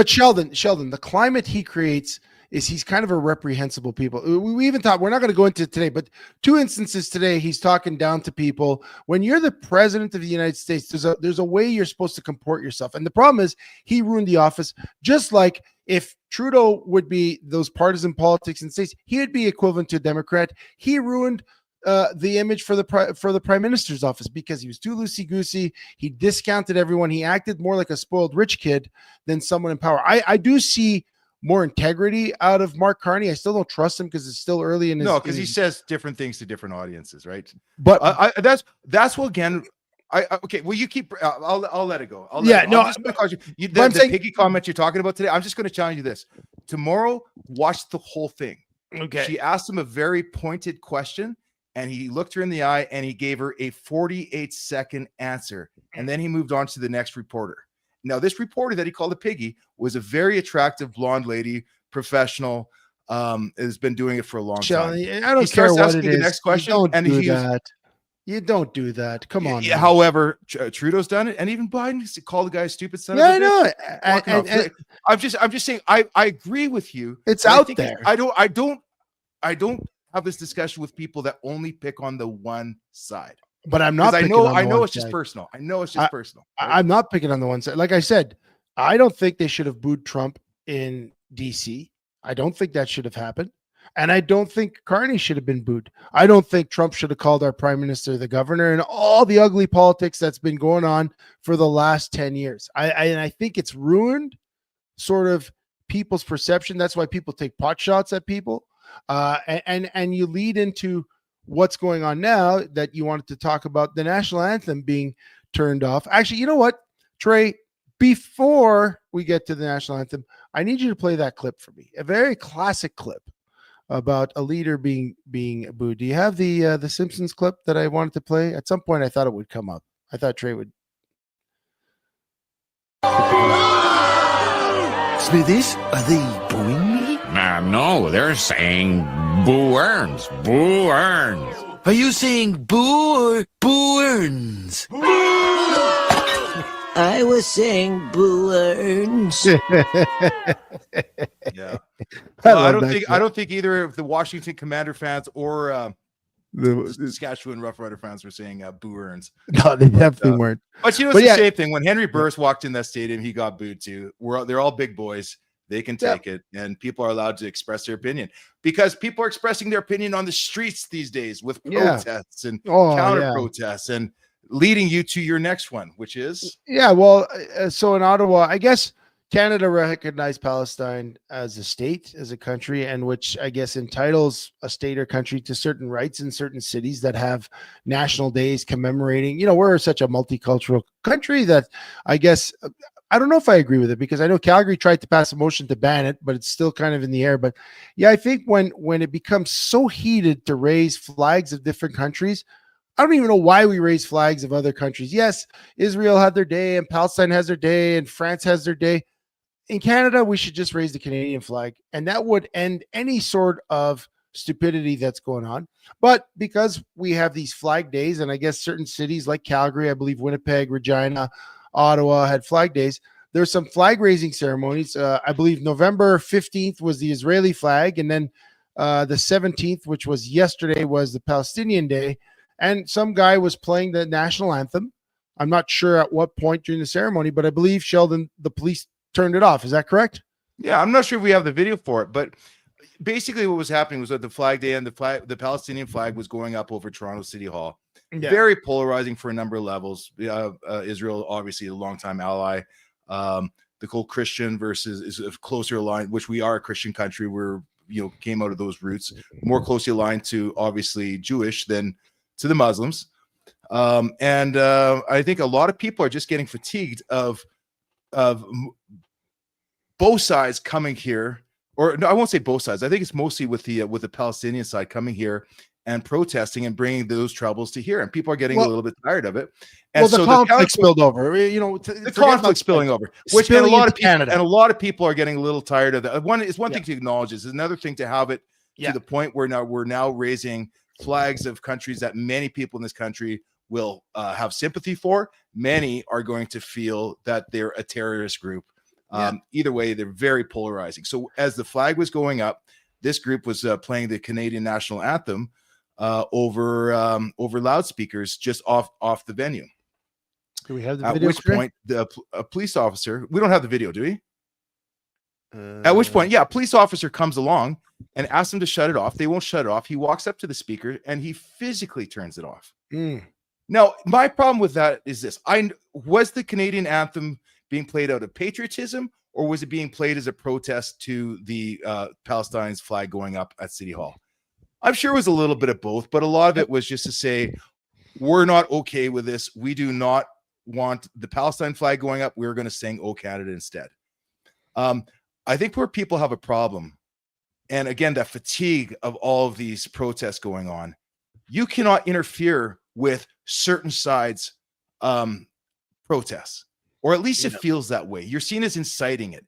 Sheldon, the climate he creates is he's kind of a reprehensible people. We even thought, we're not going to go into it today, but 2 instances today, he's talking down to people. When you're the president of the United States, there's a way you're supposed to comport yourself. And the problem is he ruined the office, just like if Trudeau would be those partisan politics in states, he would be equivalent to a Democrat. He ruined the image for the prime minister's office because he was too loosey-goosey. He discounted everyone. He acted more like a spoiled rich kid than someone in power. I do see more integrity out of Mark Carney. I still don't trust him because it's still early in his. No, because he says different things to different audiences, right? But that's what, again. Okay. Well, you keep. I'll let it go. The piggy comment you're talking about today. I'm just going to challenge you this. Tomorrow, watch the whole thing. Okay. She asked him a very pointed question, and he looked her in the eye, and he gave her a 48-second answer, and then he moved on to the next reporter. Now, this reporter that he called a piggy was a very attractive blonde lady, professional. Has been doing it for a long time. I don't care what it is. The next question, You don't do that. Come on. Yeah, however, Trudeau's done it, and even Biden called the guy a stupid son. Yeah, I know. And I'm just saying. I agree with you. It's out there. I don't have this discussion with people that only pick on the one side. But I'm not. I know it's just personal. I know it's just personal. Right? I'm not picking on the one side. Like I said, I don't think they should have booed Trump in DC. I don't think that should have happened. And I don't think Carney should have been booed. I don't think Trump should have called our prime minister the governor and all the ugly politics that's been going on for the last 10 years. I think it's ruined sort of people's perception. That's why people take pot shots at people. And you lead into what's going on now that you wanted to talk about the national anthem being turned off. Actually, you know what, Trey, before we get to the national anthem, I need you to play that clip for me. A very classic clip about a leader being booed. Do you have the Simpsons clip that I wanted to play? At some point, I thought it would come up. I thought Trey would. Smithies, are they booing me? No, they're saying Boo Earns. Boo Earns. Are you saying boo or Boo Earns? I was saying Boo Earns. Yeah. Well, I don't think either of the Washington Commander fans or the Saskatchewan Rough Rider fans were saying Boo Earns. No, they definitely weren't. But it's the same thing. When Henry Burris walked in that stadium, he got booed too. They're all big boys. They can take it, and people are allowed to express their opinion because people are expressing their opinion on the streets these days with protests and counter protests and leading you to your next one, which is so in Ottawa, I guess Canada recognized Palestine as a state, as a country, and which I guess entitles a state or country to certain rights in certain cities that have national days commemorating. We're such a multicultural country that I guess I don't know if I agree with it because I know Calgary tried to pass a motion to ban it, but it's still kind of in the air. But yeah, I think when it becomes so heated to raise flags of different countries, I don't even know why we raise flags of other countries. Yes, Israel had their day and Palestine has their day and France has their day. In Canada, we should just raise the Canadian flag, and that would end any sort of stupidity that's going on. But because we have these flag days, and I guess certain cities like Calgary, I believe Winnipeg, Regina, Ottawa had flag days, there's some flag raising ceremonies. I believe November 15th was the Israeli flag, and then the 17th, which was yesterday, was the Palestinian Day. And some guy was playing the national anthem. I'm not sure at what point during the ceremony, but I believe, Sheldon, the police turned it off. Is that correct? Yeah, I'm not sure if we have the video for it, but basically what was happening was that the flag day and the Palestinian flag was going up over Toronto City Hall. Yeah. Very polarizing for a number of levels. Israel, obviously a longtime ally. The whole Christian versus is a closer aligned, which we are a Christian country. We're came out of those roots, more closely aligned to obviously Jewish than to the Muslims. And I think a lot of people are just getting fatigued of both sides coming here, or no, I won't say both sides. I think it's mostly with the Palestinian side coming here and protesting and bringing those troubles to here, and people are getting a little bit tired of it. And the conflict spilled over. The conflict spilling over, which and a lot of people are getting a little tired of that. One thing to acknowledge is another thing to have it to the point where we're now raising flags of countries that many people in this country will have sympathy for. Many are going to feel that they're a terrorist group. Either way, they're very polarizing. So as the flag was going up, this group was playing the Canadian national anthem over loudspeakers just off the venue. Do we have the At video? which point, a police officer, we don't have the video, do we? At which point, a police officer comes along and asks them to shut it off. They won't shut it off. He walks up to the speaker and he physically turns it off. Now, my problem with that is this. Was the Canadian anthem being played out of patriotism, or was it being played as a protest to the Palestine's flag going up at City Hall? I'm sure it was a little bit of both, but a lot of it was just to say, we're not okay with this. We do not want the Palestine flag going up. We're going to sing "O Canada" instead. I think where people have a problem, and again, that fatigue of all of these protests going on, you cannot interfere with certain sides' protests, or at least it feels that way. You're seen as inciting it.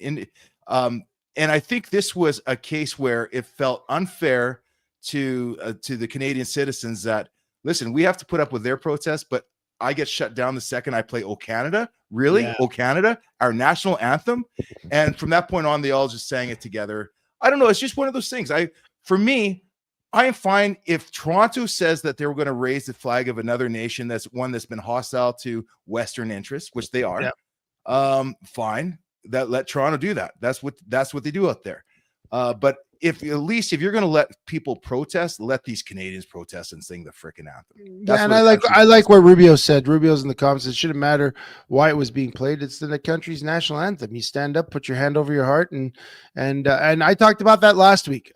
And I think this was a case where it felt unfair to the Canadian citizens that, listen, we have to put up with their protests, but I get shut down the second I play "O Canada." Really? "O Canada," our national anthem? And from that point on, they all just sang it together. I don't know. It's just one of those things. For me, I am fine if Toronto says that they were going to raise the flag of another nation that's been hostile to Western interests, which they are. Fine. Let Toronto do that. That's what they do out there. But if you're going to let people protest, let these Canadians protest and sing the frickin' anthem. I like what Rubio said. Rubio's in the comments. It shouldn't matter why it was being played. It's the country's national anthem. You stand up, put your hand over your heart, and I talked about that last week.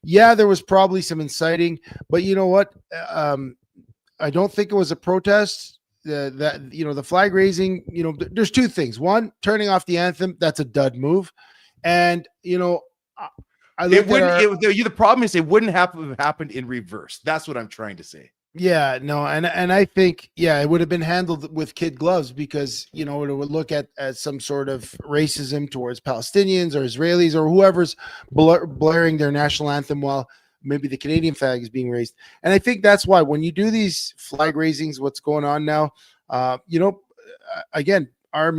Yeah, there was probably some inciting, but you know what? I don't think it was a protest. The flag raising. There's two things. One, turning off the anthem. That's a dud move. And the problem is it wouldn't have happened in reverse. That's what I'm trying to say. Yeah, no, and I think it would have been handled with kid gloves, because it would look at as some sort of racism towards Palestinians or Israelis or whoever's blaring their national anthem while maybe the Canadian flag is being raised. And I think that's why when you do these flag raisings, what's going on now, again, our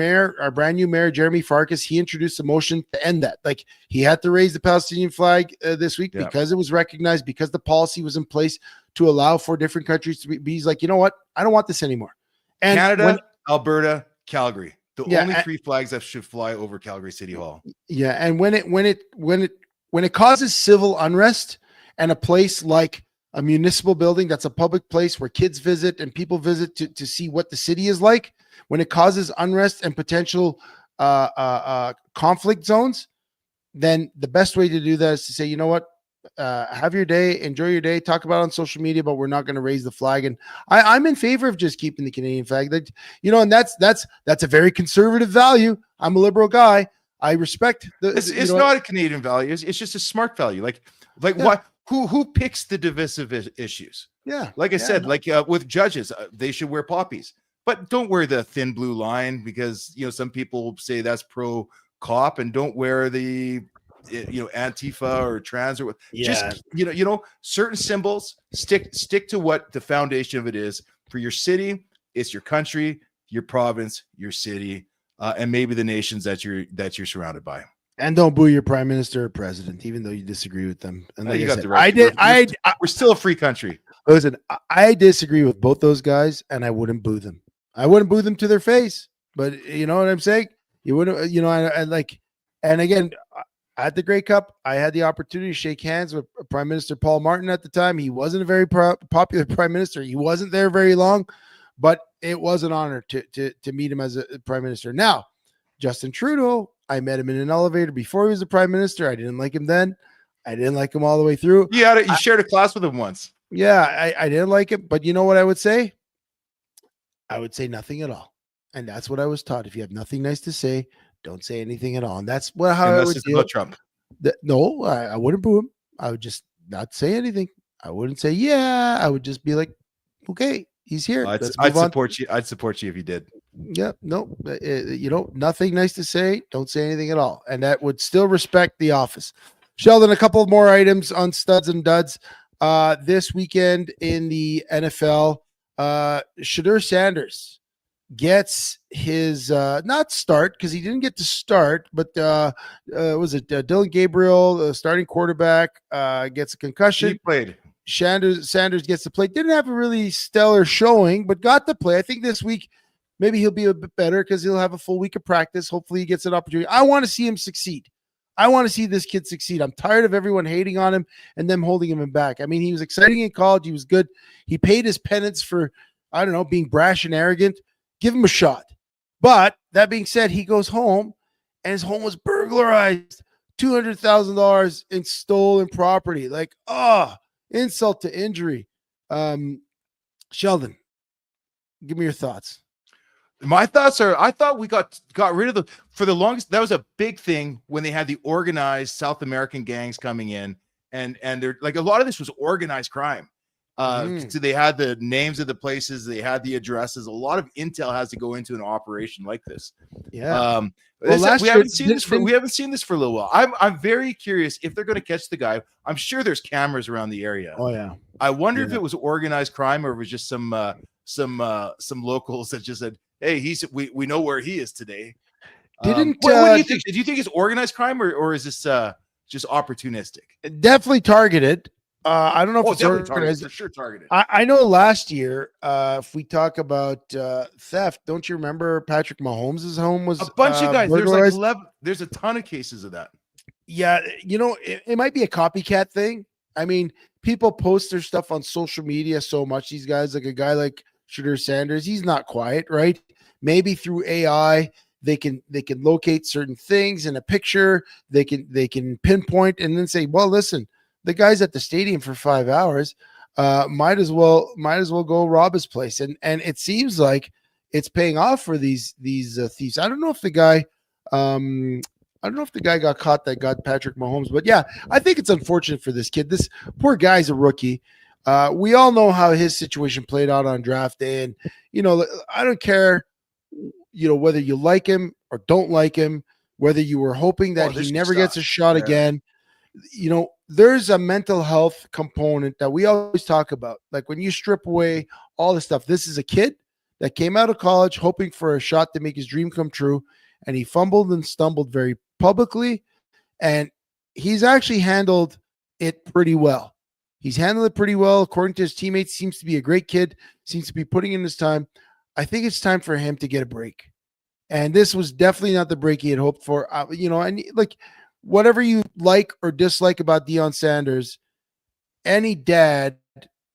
brand new mayor, Jeremy Farkas, he introduced a motion to end that. Like, he had to raise the Palestinian flag this week because it was recognized, because the policy was in place to allow for different countries to be. He's like, you know what? I don't want this anymore. And Canada, Alberta, Calgary, the only three flags that should fly over Calgary City Hall. Yeah, and when it causes civil unrest, and a place like a municipal building that's a public place where kids visit and people visit to see what the city is like, when it causes unrest and potential conflict zones, then the best way to do that is to say, you know what, have your day, enjoy your day, talk about it on social media, but we're not going to raise the flag. And I'm in favor of just keeping the Canadian flag. And that's a very conservative value. I'm a liberal guy. I respect it's not a Canadian value. It's just a smart value. Like what? Who picks the divisive issues? Yeah. Like I said, with judges, they should wear poppies, but don't wear the thin blue line, because some people say that's pro cop, and don't wear the Antifa or trans or just certain symbols. Stick to what the foundation of it is. For your city, it's your country, your province, your city, and maybe the nations that you're surrounded by. And don't boo your prime minister or president, even though you disagree with them. And like you got the right. We're still a free country. Listen, I disagree with both those guys, and I wouldn't boo them. I wouldn't boo them to their face, but you know what I'm saying? You wouldn't, and again, at the Grey Cup, I had the opportunity to shake hands with Prime Minister Paul Martin at the time. He wasn't a very popular prime minister. He wasn't there very long, but it was an honor to meet him as a prime minister. Now, Justin Trudeau, I met him in an elevator before he was the prime minister. I didn't like him then. I didn't like him all the way through. You shared a class with him once. Yeah, I didn't like it, but you know what I would say? I would say nothing at all. And that's what I was taught. If you have nothing nice to say, don't say anything at all. And that's how I Unless would it's deal. about Trump. No, I wouldn't boo him. I would just not say anything. I wouldn't say, yeah. I would just be like, okay, he's here. Let's I'd move on. support you. I'd support you if you did. Yeah, no, nothing nice to say. Don't say anything at all. And that would still respect the office. Sheldon, a couple more items on studs and duds. This weekend in the NFL, Shadur Sanders gets his not start because he didn't get to start, but was it Dylan Gabriel, the starting quarterback, gets a concussion. He played. Sanders gets to play. Didn't have a really stellar showing, but got to play. I think this week maybe he'll be a bit better because he'll have a full week of practice. Hopefully he gets an opportunity. I want to see him succeed. I want to see this kid succeed. I'm tired of everyone hating on him and them holding him back. I mean, he was exciting in college. He was good. He paid his penance for, I don't know, being brash and arrogant. Give him a shot. But that being said, he goes home and his home was burglarized. $200,000 in stolen property. Like, insult to injury. Sheldon, give me your thoughts. My thoughts are, I thought we got rid of for the longest. That was a big thing when they had the organized South American gangs coming in, and they're like, a lot of this was organized crime. So they had the names of the places, they had the addresses. A lot of intel has to go into an operation like this. Yeah. We haven't seen this for a little while. I'm very curious if they're going to catch the guy. I'm sure there's cameras around the area. Oh yeah. I wonder if it was organized crime or if it was just some locals that just said, hey, we know where he is today. What do you think? Do you think it's organized crime or is this just opportunistic? Definitely targeted. I don't know if it's organized. For sure targeted. I know last year, if we talk about theft, don't you remember Patrick Mahomes' home was a bunch of guys? burglarized? There's a ton of cases of that. Yeah, it might be a copycat thing. I mean, people post their stuff on social media so much. These guys, like a guy like Shadur Sanders, he's not quiet, right? Maybe through AI, they can locate certain things in a picture. They can pinpoint and then say, well, listen, the guy's at the stadium for 5 hours. Might as well go rob his place. And it seems like it's paying off for these thieves. I don't know if the guy got caught that got Patrick Mahomes, but yeah, I think it's unfortunate for this kid. This poor guy's a rookie. We all know how his situation played out on draft day, and I don't care, whether you like him or don't like him, whether you were hoping that he never gets a shot again. There's a mental health component that we always talk about. Like when you strip away all the stuff, this is a kid that came out of college hoping for a shot to make his dream come true, and he fumbled and stumbled very publicly, and he's actually handled it pretty well. He's handled it pretty well. According to his teammates, seems to be a great kid, seems to be putting in his time. I think it's time for him to get a break. And this was definitely not the break he had hoped for. And like whatever you like or dislike about Deion Sanders, any dad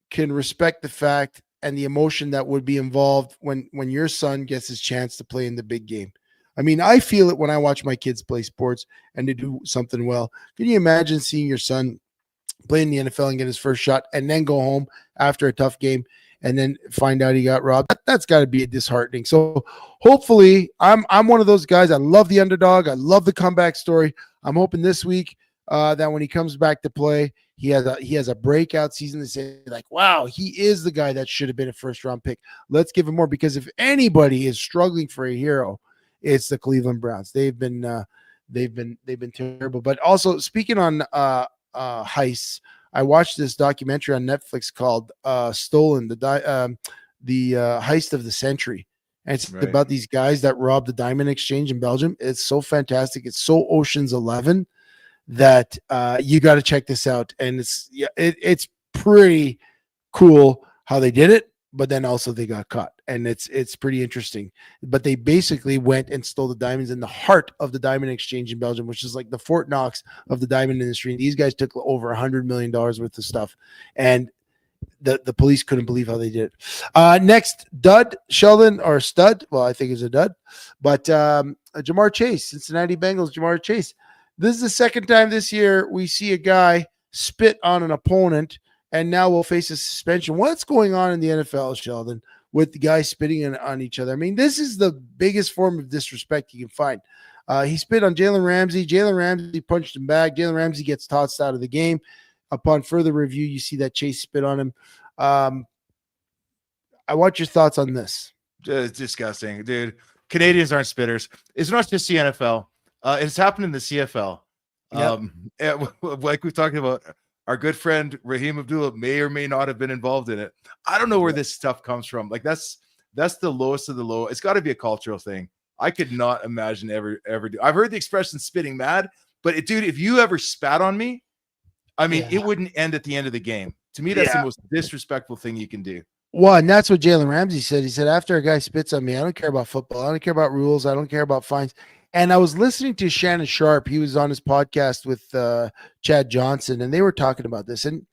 can respect the fact and the emotion that would be involved when your son gets his chance to play in the big game. I mean, I feel it when I watch my kids play sports and they do something well. Can you imagine seeing your son play in the NFL and get his first shot and then go home after a tough game and then find out he got robbed? That's got to be disheartening. So hopefully I'm one of those guys. I love the underdog. I love the comeback story. I'm hoping this week that when he comes back to play, he has a breakout season to say like, wow, he is the guy that should have been a first round pick. Let's give him more, because if anybody is struggling for a hero, it's the Cleveland Browns. They've been terrible. But also, speaking on heists, I watched this documentary on Netflix called Stolen, the heist of the century. And it's about these guys that robbed the diamond exchange in Belgium. It's so fantastic. It's so Ocean's 11 that you got to check this out. And it's pretty cool how they did it, but then also they got caught. And it's pretty interesting. But they basically went and stole the diamonds in the heart of the diamond exchange in Belgium, which is like the Fort Knox of the diamond industry. And these guys took over $100 million worth of stuff. And the police couldn't believe how they did it. Next, dud, Sheldon, or stud. Well, I think it's a dud. But Jamar Chase, Cincinnati Bengals, Jamar Chase. This is the second time this year we see a guy spit on an opponent and now will face a suspension. What's going on in the NFL, Sheldon, with the guys spitting on each other? I mean, this is the biggest form of disrespect you can find. He spit on Jalen Ramsey. Jalen Ramsey punched him back. Jalen Ramsey gets tossed out of the game. Upon further review, you see that Chase spit on him. I want your thoughts on this. It's disgusting, dude. Canadians aren't spitters. It's not just the NFL. It's happened in the CFL. Like we've talked about, our good friend Raheem Abdullah may or may not have been involved in it. I don't know where this stuff comes from. Like that's the lowest of the low. It's got to be a cultural thing. I could not imagine ever do. I've heard the expression spitting mad, but dude, if you ever spat on me, I mean, it wouldn't end at the end of the game. To me, that's the most disrespectful thing you can do. Well, and that's what Jalen Ramsey said. He said, after a guy spits on me, I don't care about football. I don't care about rules. I don't care about fines. And I was listening to Shannon Sharp. He was on his podcast with Chad Johnson, and they were talking about this. And,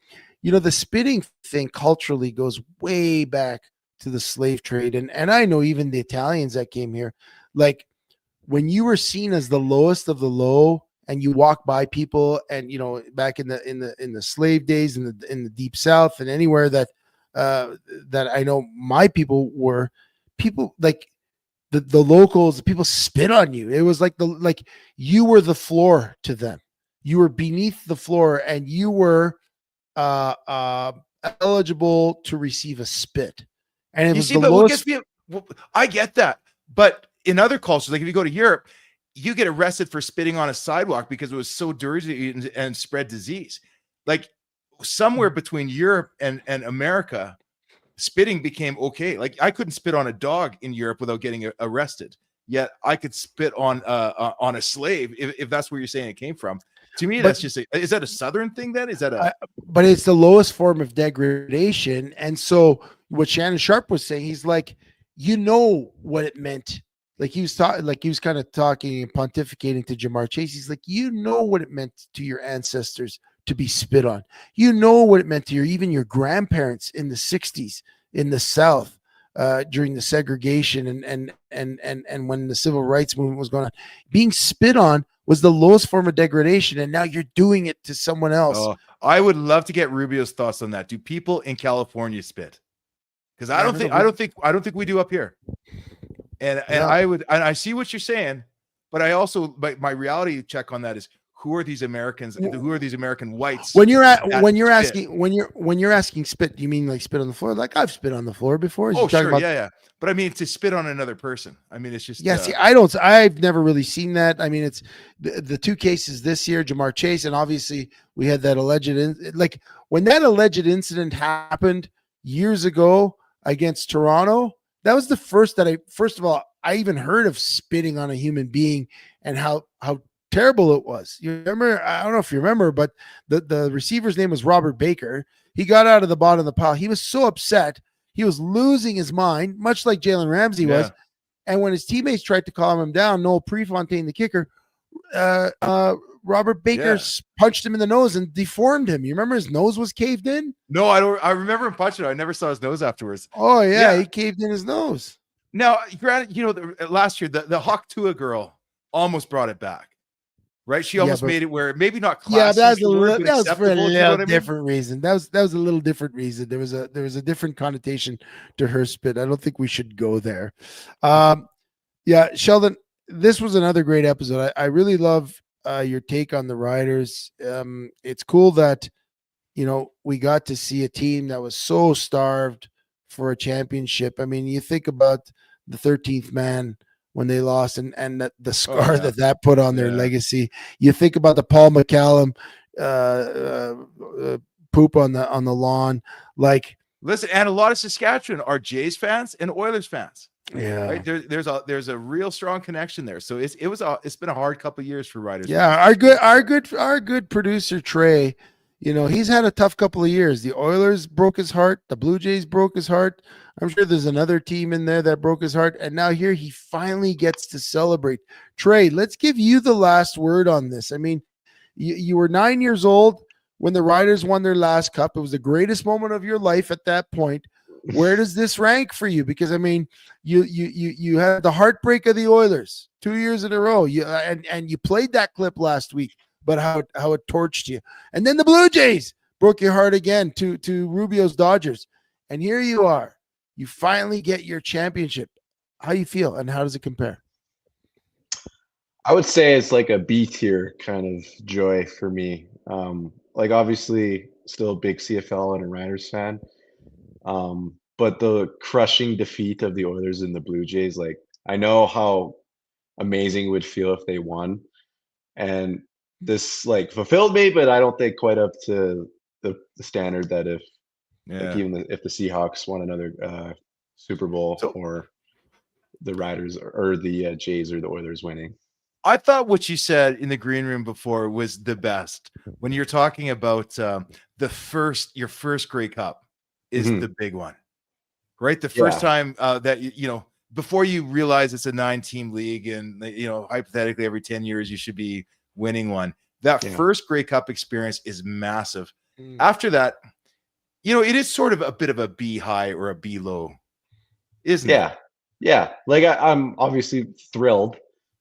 you know, the spitting thing culturally goes way back to the slave trade. And I know even the Italians that came here, like when you were seen as the lowest of the low and you walk by people and, you know, back in the slave days in the deep South and anywhere that I know my people were, people like the locals, people spit on you. It was like you were the floor to them. You were beneath the floor and you were eligible to receive a spit. And it was the lowest. I get that. But in other cultures, like if you go to Europe, you get arrested for spitting on a sidewalk because it was so dirty and spread disease. Like somewhere between Europe and America, spitting became okay. Like I couldn't spit on a dog in Europe without getting arrested. Yet I could spit on a slave if that's where you're saying it came from. To me, that's just is that a Southern thing then? Is that but it's the lowest form of degradation. And so what Shannon Sharp was saying, he's like, you know what it meant. Like he was kind of talking and pontificating to Jamar Chase. He's like, you know what it meant to your ancestors to be spit on. You know what it meant to even your grandparents in the 60s in the South during the segregation and when the civil rights movement was going on. Being spit on was the lowest form of degradation, and now you're doing it to someone else. Oh, I would love to get Rubio's thoughts on that. Do people in California spit? Because I don't think we do up here. And I see what you're saying, but I also my reality check on that is who are these Americans? Who are these American whites? When you're asking spit, you mean like spit on the floor? Like I've spit on the floor before. Oh, sure, yeah. But I mean to spit on another person. I mean it's just see, I've never really seen that. I mean it's the two cases this year, Jamar Chase, and obviously we had that alleged like when that alleged incident happened years ago against Toronto. That was the first of all, I even heard of spitting on a human being and how terrible it was. You remember? I don't know if you remember, but the receiver's name was Robert Baker. He got out of the bottom of the pile. He was so upset. He was losing his mind, much like Jalen Ramsey was. And when his teammates tried to calm him down, Noel Prefontaine, the kicker, Robert Baker punched him in the nose and deformed him. You remember his nose was caved in? No, I don't. I remember him punching him. I never saw his nose afterwards. Oh, yeah. He caved in his nose. Now, granted, you know, last year, the Hawk Tua girl almost brought it back, right? She almost made it where maybe not classy. Yeah, that was for a little different reason. That was a little different reason. There was a different connotation to her spit. I don't think we should go there. Sheldon, this was another great episode. I really love your take on the Riders. It's cool that, you know, we got to see a team that was so starved for a championship. I mean, you think about the 13th man when they lost and the scar that put on their legacy. You think about the Paul McCallum poop on the lawn. Like, listen, and a lot of Saskatchewan are Jays fans and Oilers fans. Yeah, right? There's a real strong connection there. So it's been a hard couple of years for Riders. Yeah, our good producer Trey, you know, he's had a tough couple of years. The Oilers broke his heart. The Blue Jays broke his heart. I'm sure there's another team in there that broke his heart. And now here he finally gets to celebrate. Trey, let's give you the last word on this. I mean, you were 9 years old when the Riders won their last cup. It was the greatest moment of your life at that point. Where does this rank for you? Because I mean, you had the heartbreak of the Oilers 2 years in a row. And you played that clip last week, but how it torched you. And then the Blue Jays broke your heart again to Rubio's Dodgers. And here you are. You finally get your championship. How you feel and how does it compare? I would say it's like a B tier kind of joy for me. Like obviously still a big CFL and a Riders fan. But the crushing defeat of the Oilers and the Blue Jays, like I know how amazing it would feel if they won. And this like fulfilled me, but I don't think quite up to the standard that if like even if the Seahawks won another Super Bowl or the Riders or the Jays or the Oilers winning. I thought what you said in the green room before was the best when you're talking about your first Grey Cup is the big one, right? The first time that before you realize it's a 9-team league and hypothetically every 10 years you should be winning one. That first Grey Cup experience is massive. After that, it is sort of a bit of a B high or a B low, isn't it? Yeah. Like I'm obviously thrilled.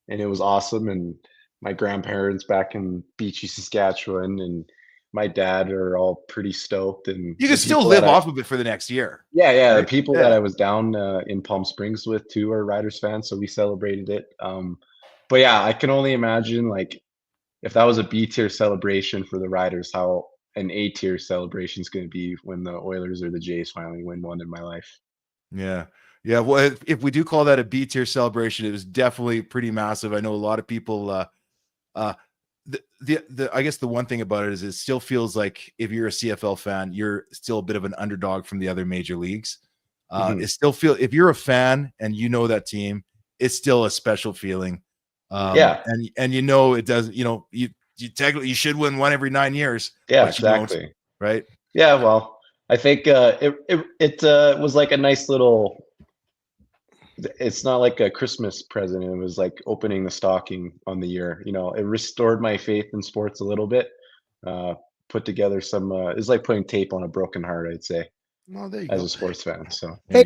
And it was awesome. And my grandparents back in beachy Saskatchewan and my dad are all pretty stoked. And you can still live off of it for the next year. Yeah. Right? The people that I was down in Palm Springs with too are Riders fans. So we celebrated it. But yeah, I can only imagine like if that was a B tier celebration for the Riders, how an A tier celebration is going to be when the Oilers or the Jays finally win one in my life. Yeah. Yeah, well, if we do call that a B tier celebration, it was definitely pretty massive. I know a lot of people. I guess the one thing about it is it still feels like if you're a CFL fan, you're still a bit of an underdog from the other major leagues. It still if you're a fan and you know that team, it's still a special feeling. And it does. You technically you should win one every 9 years. Yeah, exactly. Right. Yeah, well, I think it was like a nice little. It's not like a Christmas present. It was like opening the stocking on the year. It restored my faith in sports a little bit. Put together some. It's like putting tape on a broken heart, I'd say. Well, there you as go. a sports fan. So hey,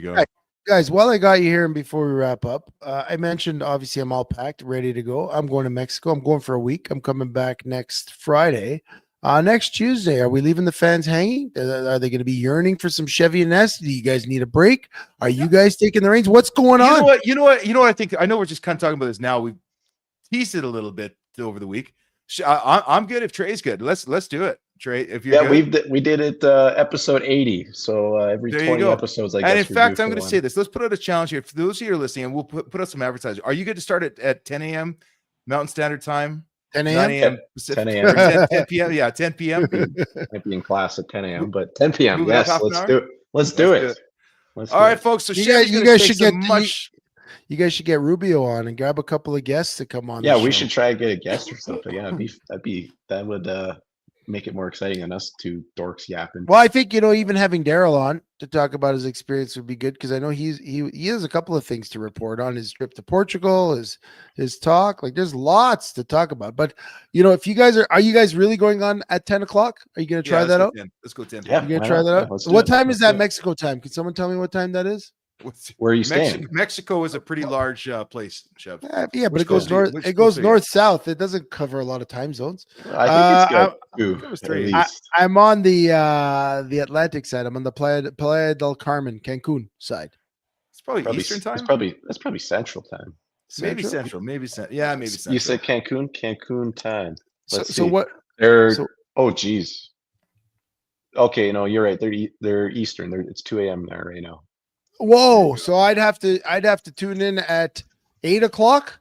guys, while I got you here and before we wrap up, I mentioned obviously I'm all packed, ready to go. I'm going to Mexico. I'm going for a week. I'm coming back next Friday. Next Tuesday, are we leaving the fans hanging? Are they going to be yearning for some Chevy and S? Do you guys need a break? Are you guys taking the reins? What's going on? You know what? I think I know we're just kind of talking about this now. We've teased it a little bit over the week. I'm good if Trey's good. Let's do it, Trey. If you're good. we did it episode 80. So every 20 episodes, I guess. And in fact, I'm going to say this. Let's put out a challenge here for those of you who are listening, and we'll put out some advertising. Are you good to start at 10 a.m. Mountain Standard Time? 10 a.m. 10 a.m. 10 p.m. Yeah, 10 p.m. Might be in class at 10 a.m. but 10 p.m. Yes, let's do it. Let's do it. All right, folks. So you guys should get you guys should get Rubio on and grab a couple of guests to come on. Yeah, we should try to get a guest or something. Yeah, that would make it more exciting than us two dorks yapping. Well, I think even having Daryl on to talk about his experience would be good because I know he has a couple of things to report on his trip to Portugal, his talk. Like there's lots to talk about. But if you guys are you guys really going on at 10 o'clock? Are you going to try that out? Let's go 10. Yeah, you going to try that out? What time is that Mexico time? Can someone tell me what time that is? Where are you staying? Mexico is a pretty large place, Chev. Yeah, but it goes north. It goes north-south. It doesn't cover a lot of time zones. I think it's good. I'm on the Atlantic side. I'm on the Playa del Carmen, Cancun side. It's probably Eastern time. That's probably Central time. Maybe Central. Maybe Central. Yeah, maybe Central. You said Cancun time. So what? Oh, geez. Okay, no, you're right. They're Eastern. It's 2 a.m. there right now. Whoa! So I'd have to tune in at 8 o'clock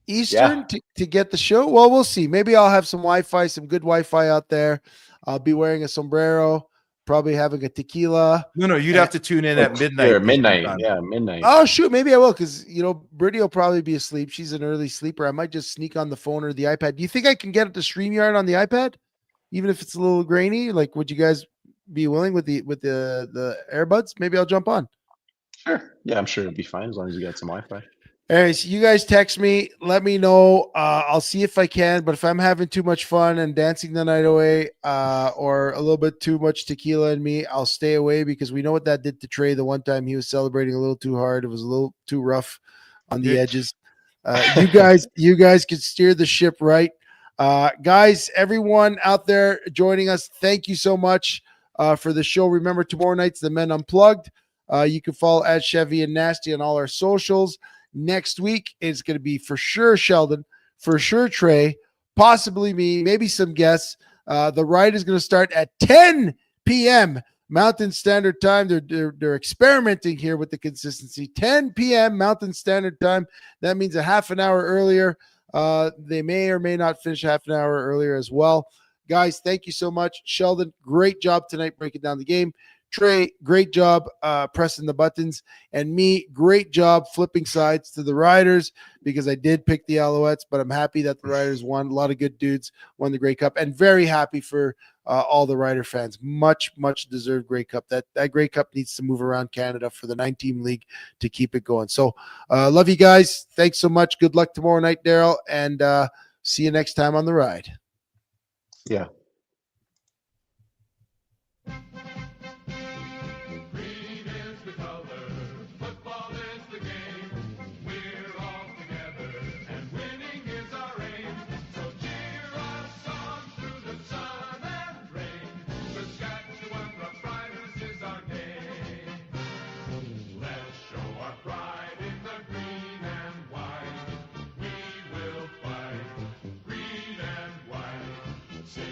Eastern to get the show. Well, we'll see. Maybe I'll have some Wi-Fi, some good Wi-Fi out there. I'll be wearing a sombrero, probably having a tequila. No, you'd have to tune in at midnight. Midnight. Oh shoot, maybe I will because Brittany will probably be asleep. She's an early sleeper. I might just sneak on the phone or the iPad. Do you think I can get it to StreamYard on the iPad, even if it's a little grainy? Like, would you guys be willing with the earbuds? Maybe I'll jump on. Sure. Yeah, I'm sure it'll be fine as long as you got some Wi-Fi. Anyways, you guys text me. Let me know. I'll see if I can. But if I'm having too much fun and dancing the night away or a little bit too much tequila in me, I'll stay away because we know what that did to Trey the one time he was celebrating a little too hard. It was a little too rough on the edges. You guys can steer the ship right. Guys, everyone out there joining us, thank you so much for the show. Remember, tomorrow night's the Men Unplugged. You can follow at Chevy and Nasty on all our socials. Next week is going to be for sure Sheldon, for sure Trey, possibly me, maybe some guests. The ride is going to start at 10 p.m. Mountain Standard Time. They're experimenting here with the consistency. 10 p.m. Mountain Standard Time. That means a half an hour earlier. They may or may not finish half an hour earlier as well. Guys, thank you so much. Sheldon, great job tonight breaking down the game. Trey, great job pressing the buttons. And me, great job flipping sides to the Riders, because I did pick the Alouettes, but I'm happy that the Riders won. A lot of good dudes won the Grey Cup, and very happy for all the Rider fans. Much, much deserved Grey Cup. That Grey Cup needs to move around Canada for the 9-team league to keep it going. So love you guys. Thanks so much. Good luck tomorrow night, Daryl, and see you next time on the ride. Yeah. Sing